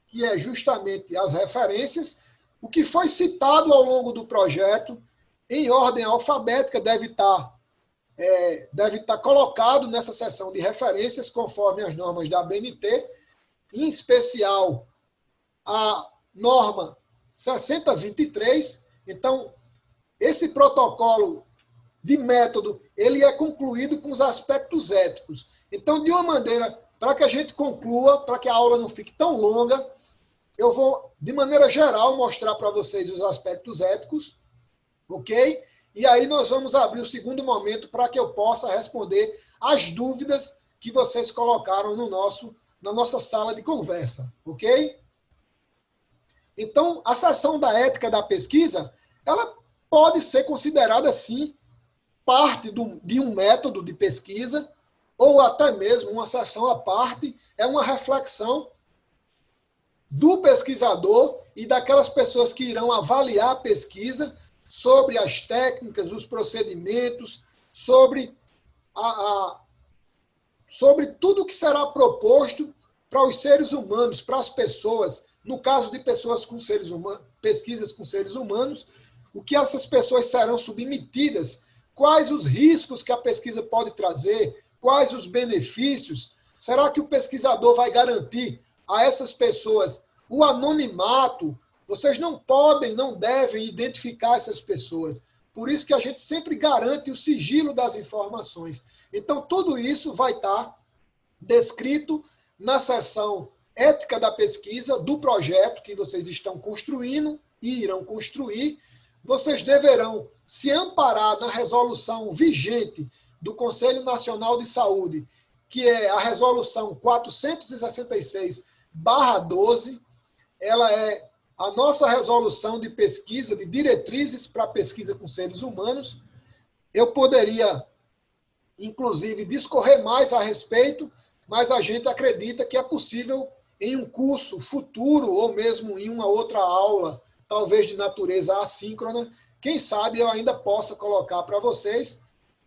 que é justamente as referências. O que foi citado ao longo do projeto, em ordem alfabética, deve estar colocado nessa seção de referências, conforme as normas da ABNT, em especial a norma 6023. Então, esse protocolo de método, ele é concluído com os aspectos éticos. Então, de uma maneira, para que a gente conclua, para que a aula não fique tão longa, Eu vou, de maneira geral, mostrar para vocês os aspectos éticos, ok? E aí nós vamos abrir o segundo momento para que eu possa responder as dúvidas que vocês colocaram na nossa sala de conversa, ok? Então, a seção da ética da pesquisa, ela pode ser considerada, sim, parte de um método de pesquisa, ou até mesmo uma seção à parte, é uma reflexão do pesquisador e daquelas pessoas que irão avaliar a pesquisa sobre as técnicas, os procedimentos, a, sobre tudo que será proposto para os seres humanos, para as pessoas, no caso de pessoas com seres humanos, pesquisas com seres humanos, o que essas pessoas serão submetidas, quais os riscos que a pesquisa pode trazer, quais os benefícios, será que o pesquisador vai garantir a essas pessoas o anonimato? Vocês não podem, não devem identificar essas pessoas. Por isso que a gente sempre garante o sigilo das informações. Então, tudo isso vai estar descrito na seção ética da pesquisa do projeto que vocês estão construindo e irão construir. Vocês deverão se amparar na resolução vigente do Conselho Nacional de Saúde, que é a resolução 466/12. Ela é a nossa resolução de pesquisa, de diretrizes para pesquisa com seres humanos. Eu poderia, inclusive, discorrer mais a respeito, mas a gente acredita que é possível, em um curso futuro, ou mesmo em uma outra aula, talvez de natureza assíncrona, quem sabe eu ainda possa colocar para vocês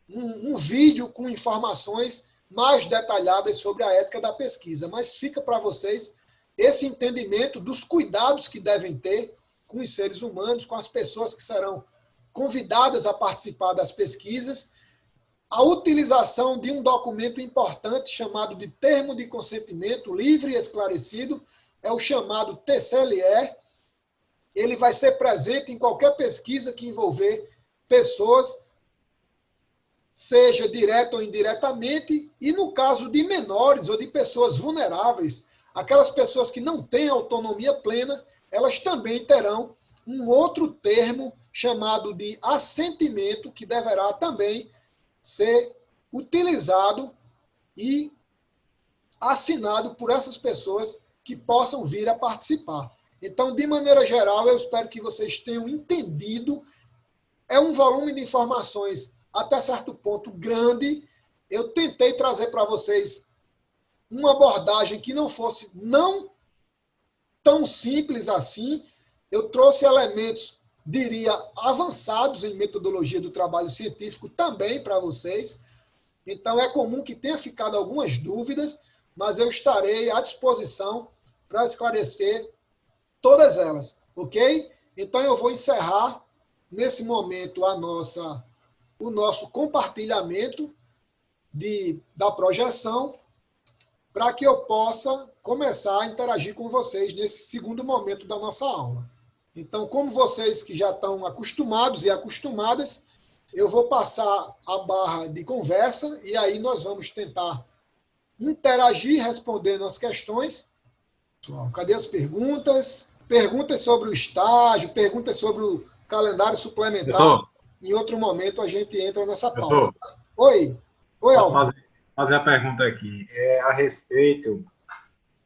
um vídeo com informações mais detalhadas sobre a ética da pesquisa. Mas fica para vocês esse entendimento dos cuidados que devem ter com os seres humanos, com as pessoas que serão convidadas a participar das pesquisas, a utilização de um documento importante chamado de Termo de Consentimento Livre e Esclarecido, é o chamado TCLE. Ele vai ser presente em qualquer pesquisa que envolver pessoas, seja direta ou indiretamente, e no caso de menores ou de pessoas vulneráveis, aquelas pessoas que não têm autonomia plena, elas também terão um outro termo chamado de assentimento, que deverá também ser utilizado e assinado por essas pessoas que possam vir a participar. Então, de maneira geral, eu espero que vocês tenham entendido. É um volume de informações até certo ponto grande. Eu tentei trazer para vocês uma abordagem que não fosse não tão simples assim. Eu trouxe elementos, diria, avançados em metodologia do trabalho científico também para vocês. Então, é comum que tenha ficado algumas dúvidas, mas eu estarei à disposição para esclarecer todas elas, ok? Então, eu vou encerrar, nesse momento, o nosso compartilhamento da projeção, para que eu possa começar a interagir com vocês nesse segundo momento da nossa aula. Então, como vocês que já estão acostumados e acostumadas, eu vou passar a barra de conversa e aí nós vamos tentar interagir respondendo as questões. Cadê as perguntas? Perguntas sobre o estágio, perguntas sobre o calendário suplementar.
Professor,
Em outro momento a gente entra nessa pauta.
professor,
Oi. Oi,
posso
Álvaro.
fazer a pergunta aqui? É a respeito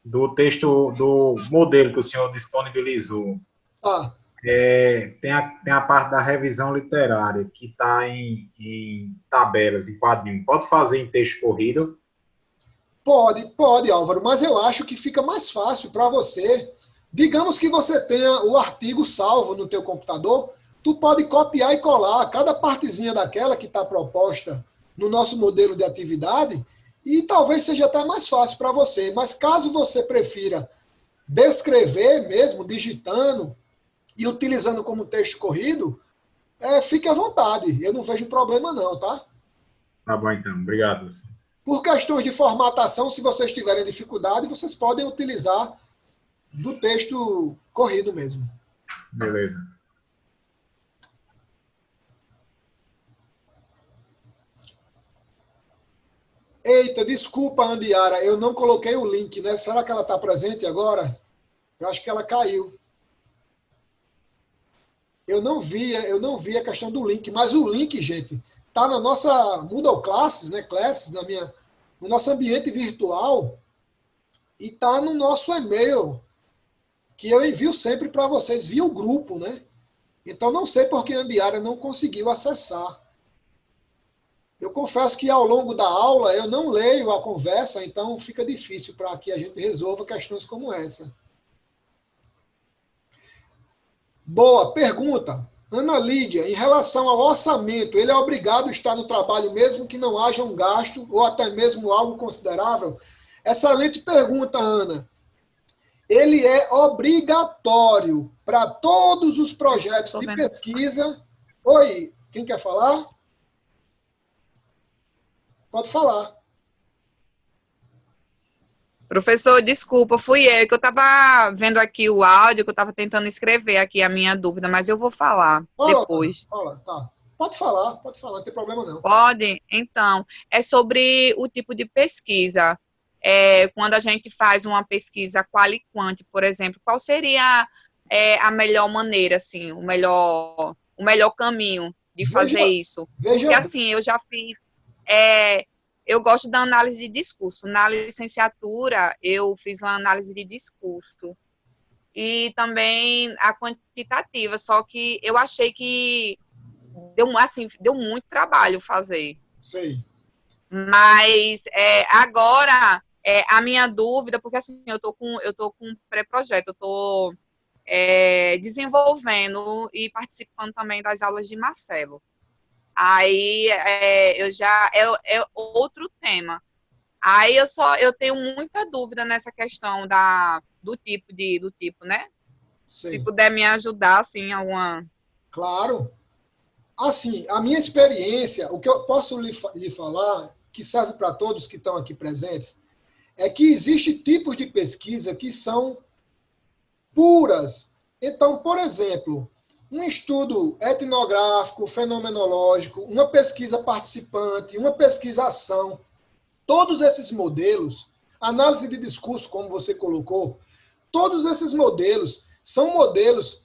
do texto, do modelo que o senhor disponibilizou.
Ah,
Tem a parte da revisão literária, que está em tabelas, em quadrinho. Pode fazer em texto corrido?
pode, Álvaro, mas eu acho que fica mais fácil para você. Digamos que você tenha o artigo salvo no teu computador, tu pode copiar e colar cada partezinha daquela que está proposta no nosso modelo de atividade e talvez seja até mais fácil para você. Mas caso você prefira descrever mesmo, digitando e utilizando como texto corrido, fique à vontade. Eu não vejo problema não, tá?
Tá bom, então. Obrigado.
Por questões de formatação, se vocês tiverem dificuldade, vocês podem utilizar do texto corrido mesmo.
Beleza.
Eita, desculpa, Andiara, eu não coloquei o link, né? Será que ela está presente agora? Eu acho que ela caiu. Eu não vi a questão do link, mas o link, gente, tá na nossa Moodle Classes, né? Classes, no nosso ambiente virtual e tá no nosso e-mail, que eu envio sempre para vocês via o grupo, né? Então não sei por que a Andiara não conseguiu acessar. Eu confesso que ao longo da aula eu não leio a conversa, então fica difícil para que a gente resolva questões como essa. Boa pergunta. Ana Lídia, em relação ao orçamento, ele é obrigado a estar no trabalho mesmo que não haja um gasto ou até mesmo algo considerável? Excelente pergunta, Ana. Ele é obrigatório para todos os projetos de pesquisa. Oi, quem quer falar? Pode falar.
Professor, desculpa, fui eu que eu estava vendo aqui o áudio, que eu estava tentando escrever aqui a minha dúvida, mas eu vou falar depois.
Fala, tá. Pode falar, não tem problema não.
Pode? Então, é sobre o tipo de pesquisa. Quando a gente faz uma pesquisa quali e quanti, por exemplo, qual seria a melhor maneira, assim, o melhor caminho de fazer isso? Porque, assim, eu já fiz... eu gosto da análise de discurso. Na licenciatura, eu fiz uma análise de discurso. E também a quantitativa, só que eu achei que deu muito trabalho fazer.
Sei.
Mas agora, a minha dúvida, porque assim, eu tô com um pré-projeto, eu estou desenvolvendo e participando também das aulas de Marcelo. Aí é outro tema. Aí eu tenho muita dúvida nessa questão do tipo, né?
Sei.
Se puder me ajudar, assim, alguma...
Claro. Assim, a minha experiência, o que eu posso lhe falar, que serve para todos que estão aqui presentes, é que existem tipos de pesquisa que são puras. Então, por exemplo, um estudo etnográfico, fenomenológico, uma pesquisa participante, uma pesquisação, todos esses modelos, análise de discurso, como você colocou, todos esses modelos são modelos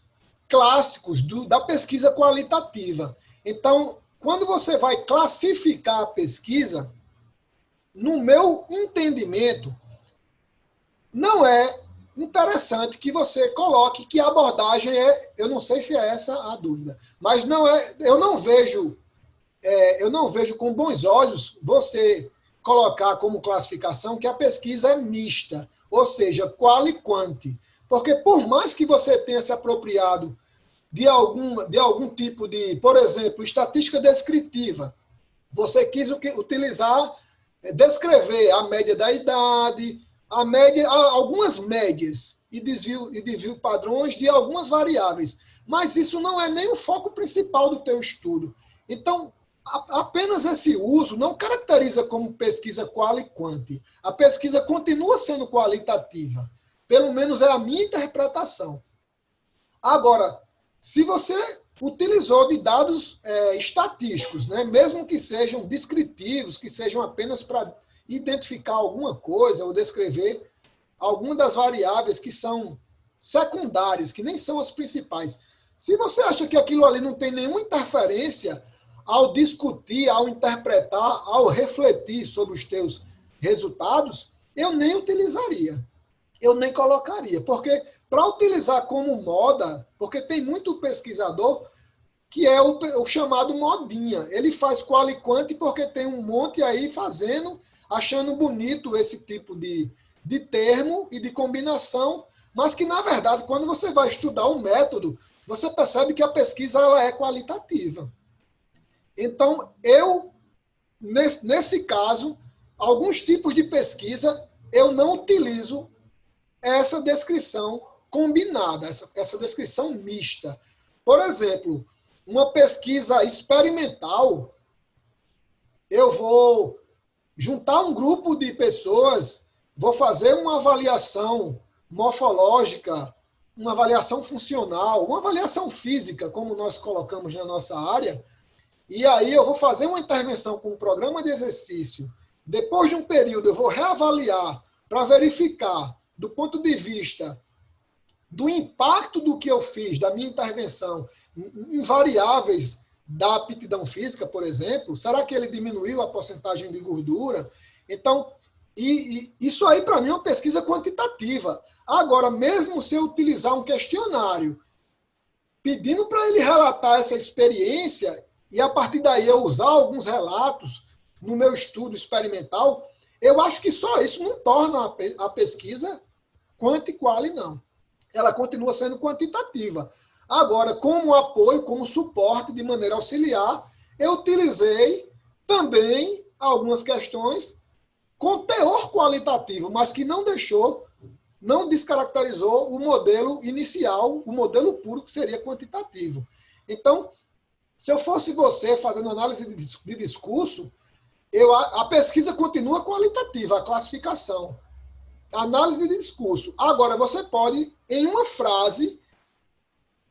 clássicos da pesquisa qualitativa. Então, quando você vai classificar a pesquisa, no meu entendimento, não é interessante que você coloque que a abordagem eu não sei se é essa a dúvida, mas eu não vejo com bons olhos você colocar como classificação que a pesquisa é mista, ou seja, qual e quanti. Porque por mais que você tenha se apropriado de algum tipo de, por exemplo, estatística descritiva, você quis utilizar, descrever a média da idade, algumas médias e desvio padrões de algumas variáveis. Mas isso não é nem o foco principal do teu estudo. Então, apenas esse uso não caracteriza como pesquisa quali e quanti. A pesquisa continua sendo qualitativa. Pelo menos é a minha interpretação. Agora, se você utilizou de dados estatísticos, né, mesmo que sejam descritivos, que sejam apenas para identificar alguma coisa ou descrever alguma das variáveis que são secundárias, que nem são as principais. Se você acha que aquilo ali não tem nenhuma interferência ao discutir, ao interpretar, ao refletir sobre os teus resultados, eu nem utilizaria. Eu nem colocaria. Porque para utilizar como moda, porque tem muito pesquisador que é o chamado modinha. Ele faz qual e quanti porque tem um monte aí fazendo, achando bonito esse tipo de termo e de combinação, mas que, na verdade, quando você vai estudar o método, você percebe que a pesquisa ela é qualitativa. Então, nesse caso, alguns tipos de pesquisa, eu não utilizo essa descrição combinada, essa descrição mista. Por exemplo, uma pesquisa experimental, eu vou juntar um grupo de pessoas, vou fazer uma avaliação morfológica, uma avaliação funcional, uma avaliação física, como nós colocamos na nossa área, e aí eu vou fazer uma intervenção com um programa de exercício. Depois de um período, eu vou reavaliar para verificar, do ponto de vista do impacto do que eu fiz, da minha intervenção, em variáveis da aptidão física, por exemplo? Será que ele diminuiu a porcentagem de gordura? Então, isso aí, para mim, é uma pesquisa quantitativa. Agora, mesmo se eu utilizar um questionário pedindo para ele relatar essa experiência e, a partir daí, eu usar alguns relatos no meu estudo experimental, eu acho que só isso não torna a pesquisa quanti-quali, não. Ela continua sendo quantitativa. Agora, como apoio, como suporte, de maneira auxiliar, eu utilizei também algumas questões com teor qualitativo, mas que não deixou, não descaracterizou o modelo inicial, o modelo puro, que seria quantitativo. Então, se eu fosse você fazendo análise de discurso, a pesquisa continua qualitativa, a classificação. Análise de discurso. Agora, você pode, em uma frase,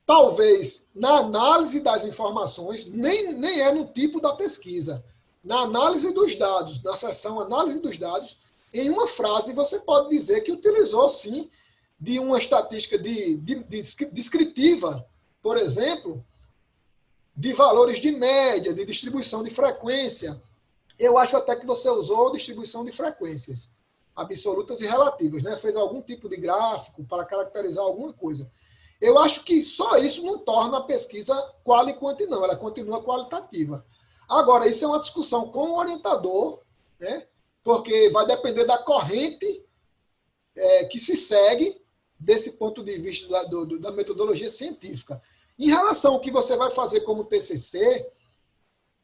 talvez na análise das informações, nem é no tipo da pesquisa, na análise dos dados, na seção análise dos dados, em uma frase você pode dizer que utilizou, sim, de uma estatística descritiva, por exemplo, de valores de média, de distribuição de frequência. Eu acho até que você usou distribuição de frequências absolutas e relativas, né? Fez algum tipo de gráfico para caracterizar alguma coisa. Eu acho que só isso não torna a pesquisa quali e quanti, não. Ela continua qualitativa. Agora, isso é uma discussão com o orientador, né? Porque vai depender da corrente que se segue desse ponto de vista da metodologia científica. Em relação ao que você vai fazer como TCC,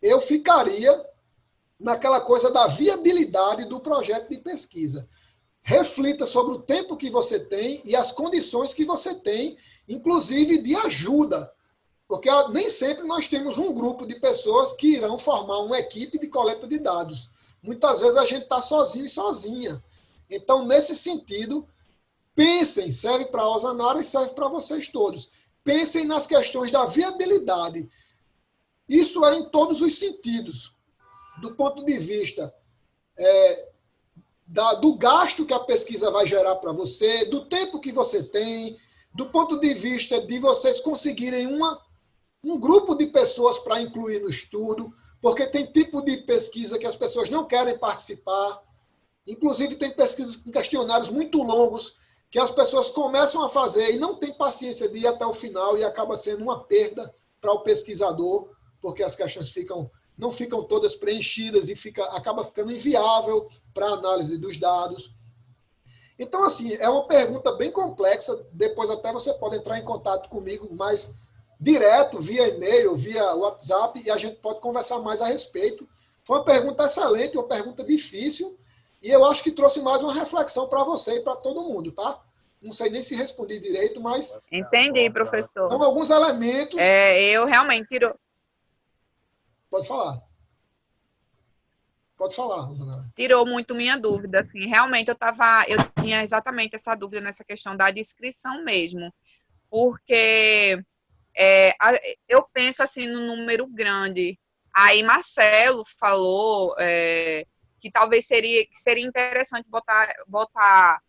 eu ficaria naquela coisa da viabilidade do projeto de pesquisa. Reflita sobre o tempo que você tem e as condições que você tem, inclusive de ajuda. Porque nem sempre nós temos um grupo de pessoas que irão formar uma equipe de coleta de dados. Muitas vezes a gente está sozinho e sozinha. Então, nesse sentido, pensem, serve para a Osanara e serve para vocês todos. Pensem nas questões da viabilidade. Isso é em todos os sentidos. Do ponto de vista do gasto que a pesquisa vai gerar para você, do tempo que você tem, do ponto de vista de vocês conseguirem um grupo de pessoas para incluir no estudo, porque tem tipo de pesquisa que as pessoas não querem participar. Inclusive, tem pesquisas com questionários muito longos que as pessoas começam a fazer e não têm paciência de ir até o final e acaba sendo uma perda para o pesquisador, porque as questões não ficam todas preenchidas e acaba ficando inviável para a análise dos dados. Então, assim, é uma pergunta bem complexa. Depois até você pode entrar em contato comigo mais direto, via e-mail, via WhatsApp, e a gente pode conversar mais a respeito. Foi uma pergunta excelente, uma pergunta difícil, e eu acho que trouxe mais uma reflexão para você e para todo mundo, tá? Não sei nem se respondi direito, mas...
Entendi, professor.
São alguns elementos...
Eu realmente tiro...
Pode falar. Pode falar, Rosanara.
Tirou muito minha dúvida, assim, realmente eu tinha exatamente essa dúvida nessa questão da descrição mesmo, porque eu penso assim no número grande. Aí Marcelo falou que talvez seria interessante botar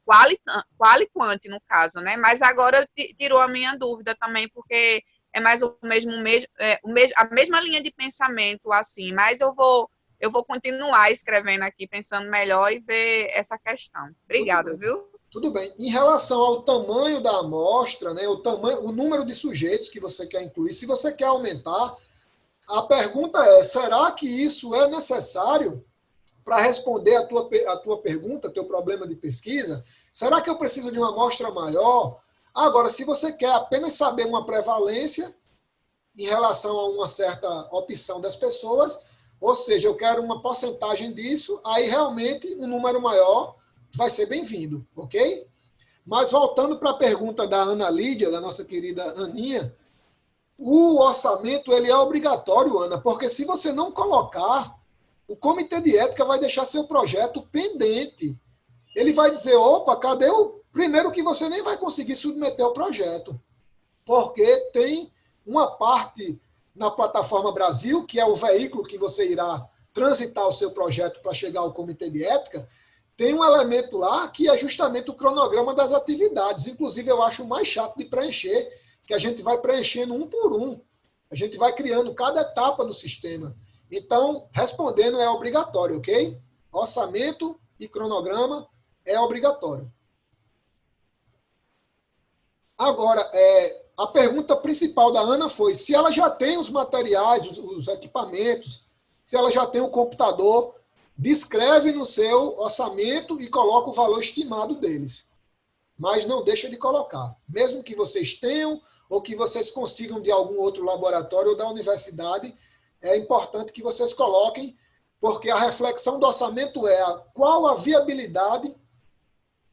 quali quanti no caso, né? Mas agora tirou a minha dúvida também, porque é mais a mesma linha de pensamento, assim, mas eu vou continuar escrevendo aqui, pensando melhor e ver essa questão. Obrigada, viu?
Tudo bem. Em relação ao tamanho da amostra, né, o número de sujeitos que você quer incluir, se você quer aumentar, a pergunta é, será que isso é necessário para responder a tua pergunta, teu problema de pesquisa? Será que eu preciso de uma amostra maior? Agora, se você quer apenas saber uma prevalência em relação a uma certa opção das pessoas, ou seja, eu quero uma porcentagem disso, aí realmente um número maior vai ser bem-vindo, ok? Mas voltando para a pergunta da Ana Lídia, da nossa querida Aninha, o orçamento ele é obrigatório, Ana, porque se você não colocar, o comitê de ética vai deixar seu projeto pendente. Ele vai dizer, opa, cadê o... Primeiro que você nem vai conseguir submeter o projeto, porque tem uma parte na plataforma Brasil, que é o veículo que você irá transitar o seu projeto para chegar ao comitê de ética, tem um elemento lá que é justamente o cronograma das atividades. Inclusive, eu acho o mais chato de preencher, que a gente vai preenchendo um por um. A gente vai criando cada etapa no sistema. Então, respondendo é obrigatório, ok? Orçamento e cronograma é obrigatório. Agora, a pergunta principal da Ana foi se ela já tem os materiais, os equipamentos, se ela já tem o computador, descreve no seu orçamento e coloca o valor estimado deles. Mas não deixa de colocar. Mesmo que vocês tenham ou que vocês consigam de algum outro laboratório ou da universidade, é importante que vocês coloquem, porque a reflexão do orçamento é qual a viabilidade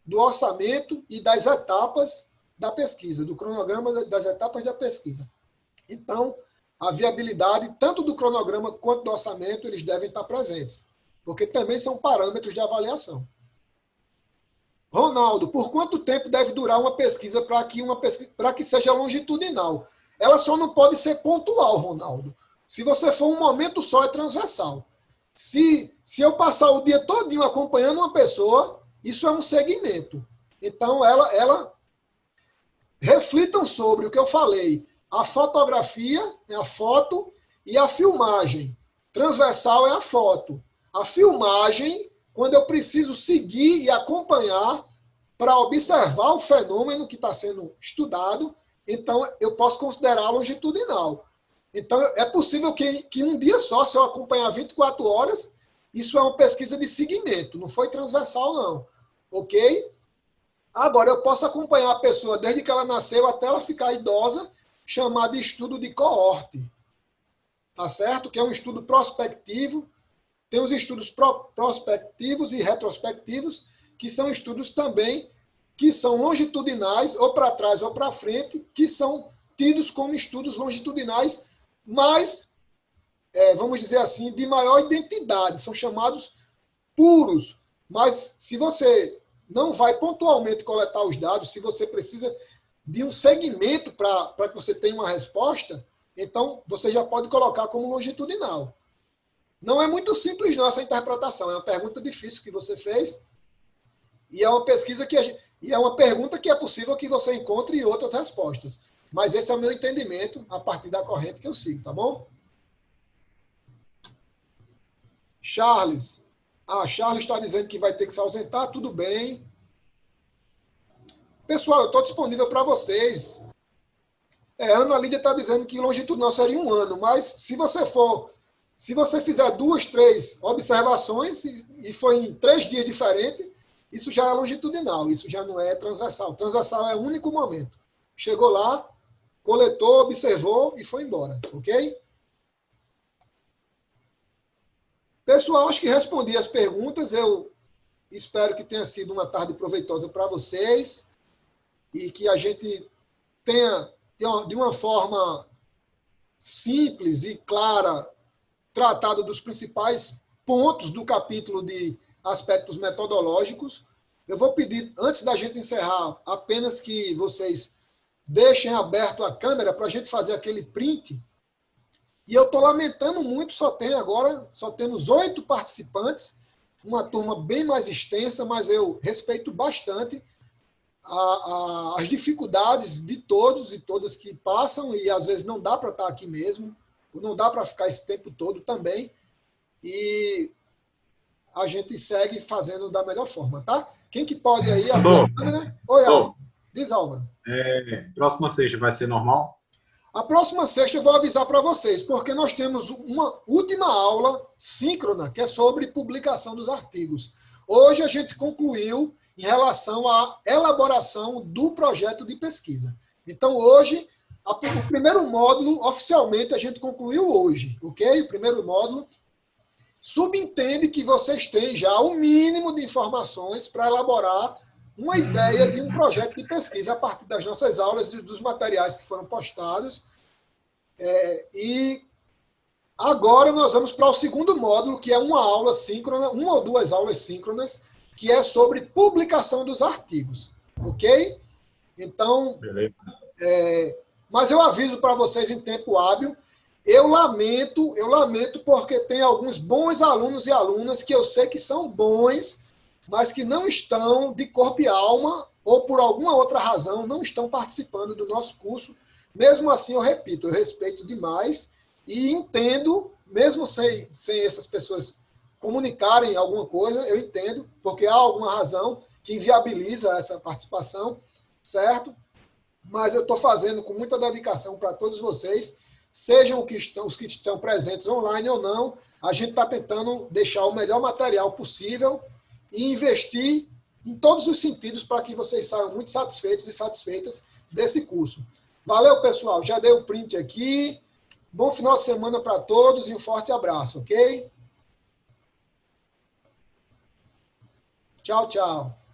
do orçamento e das etapas da pesquisa, do cronograma das etapas da pesquisa. Então, a viabilidade, tanto do cronograma quanto do orçamento, eles devem estar presentes, porque também são parâmetros de avaliação. Ronaldo, por quanto tempo deve durar uma pesquisa para que seja longitudinal? Ela só não pode ser pontual, Ronaldo. Se você for um momento só, é transversal. Se eu passar o dia todinho acompanhando uma pessoa, isso é um segmento. Então, reflitam sobre o que eu falei. A fotografia é a foto e a filmagem. Transversal é a foto. A filmagem, quando eu preciso seguir e acompanhar para observar o fenômeno que está sendo estudado, então eu posso considerar longitudinal. Então, é possível que um dia só, se eu acompanhar 24 horas, isso é uma pesquisa de segmento, não foi transversal, não. Ok? Agora, eu posso acompanhar a pessoa desde que ela nasceu até ela ficar idosa, chamado de estudo de coorte. Tá certo? Que é um estudo prospectivo. Tem os estudos prospectivos e retrospectivos, que são estudos também que são longitudinais, ou para trás ou para frente, que são tidos como estudos longitudinais, mas, vamos dizer assim, de maior identidade. São chamados puros. Mas se você não vai pontualmente coletar os dados, se você precisa de um segmento para que você tenha uma resposta, então você já pode colocar como longitudinal. Não é muito simples não essa interpretação, é uma pergunta difícil que você fez e é uma pesquisa e é uma pergunta que é possível que você encontre outras respostas. Mas esse é o meu entendimento a partir da corrente que eu sigo, tá bom? Charles. Charles está dizendo que vai ter que se ausentar, tudo bem. Pessoal, eu estou disponível para vocês. Ana Lídia está dizendo que longitudinal seria 1 ano, mas se você fizer 2, 3 observações e for em 3 dias diferentes, isso já é longitudinal, isso já não é transversal. Transversal é o único momento. Chegou lá, coletou, observou e foi embora, ok? Pessoal, acho que respondi as perguntas. Eu espero que tenha sido uma tarde proveitosa para vocês e que a gente tenha, de uma forma simples e clara, tratado dos principais pontos do capítulo de aspectos metodológicos. Eu vou pedir, antes da gente encerrar, apenas que vocês deixem aberto a câmera para a gente fazer aquele print. E eu estou lamentando muito, só temos 8 participantes, uma turma bem mais extensa, mas eu respeito bastante as dificuldades de todos e todas que passam, e às vezes não dá para estar aqui mesmo, não dá para ficar esse tempo todo também, e a gente segue fazendo da melhor forma, tá? Quem que pode aí abrir a câmera? Oi, Álvaro. Diz, Álvaro.
Próxima sexta vai ser normal?
A próxima sexta eu vou avisar para vocês, porque nós temos uma última aula síncrona, que é sobre publicação dos artigos. Hoje a gente concluiu em relação à elaboração do projeto de pesquisa. Então, hoje, o primeiro módulo, oficialmente, a gente concluiu hoje, ok? O primeiro módulo subentende que vocês têm já o mínimo de informações para elaborar uma ideia de um projeto de pesquisa a partir das nossas aulas, dos materiais que foram postados. E agora nós vamos para o segundo módulo, que é uma aula síncrona, 1 ou 2 aulas síncronas, que é sobre publicação dos artigos. Ok? Então, mas eu aviso para vocês em tempo hábil. Eu lamento porque tem alguns bons alunos e alunas que eu sei que são bons, mas que não estão de corpo e alma, ou por alguma outra razão, não estão participando do nosso curso. Mesmo assim, eu repito, eu respeito demais e entendo, mesmo sem essas pessoas comunicarem alguma coisa, eu entendo, porque há alguma razão que inviabiliza essa participação, certo? Mas eu estou fazendo com muita dedicação para todos vocês, sejam os que estão presentes online ou não, a gente está tentando deixar o melhor material possível e investir em todos os sentidos para que vocês saiam muito satisfeitos e satisfeitas desse curso. Valeu, pessoal. Já dei o print aqui. Bom final de semana para todos e um forte abraço, ok? Tchau, tchau.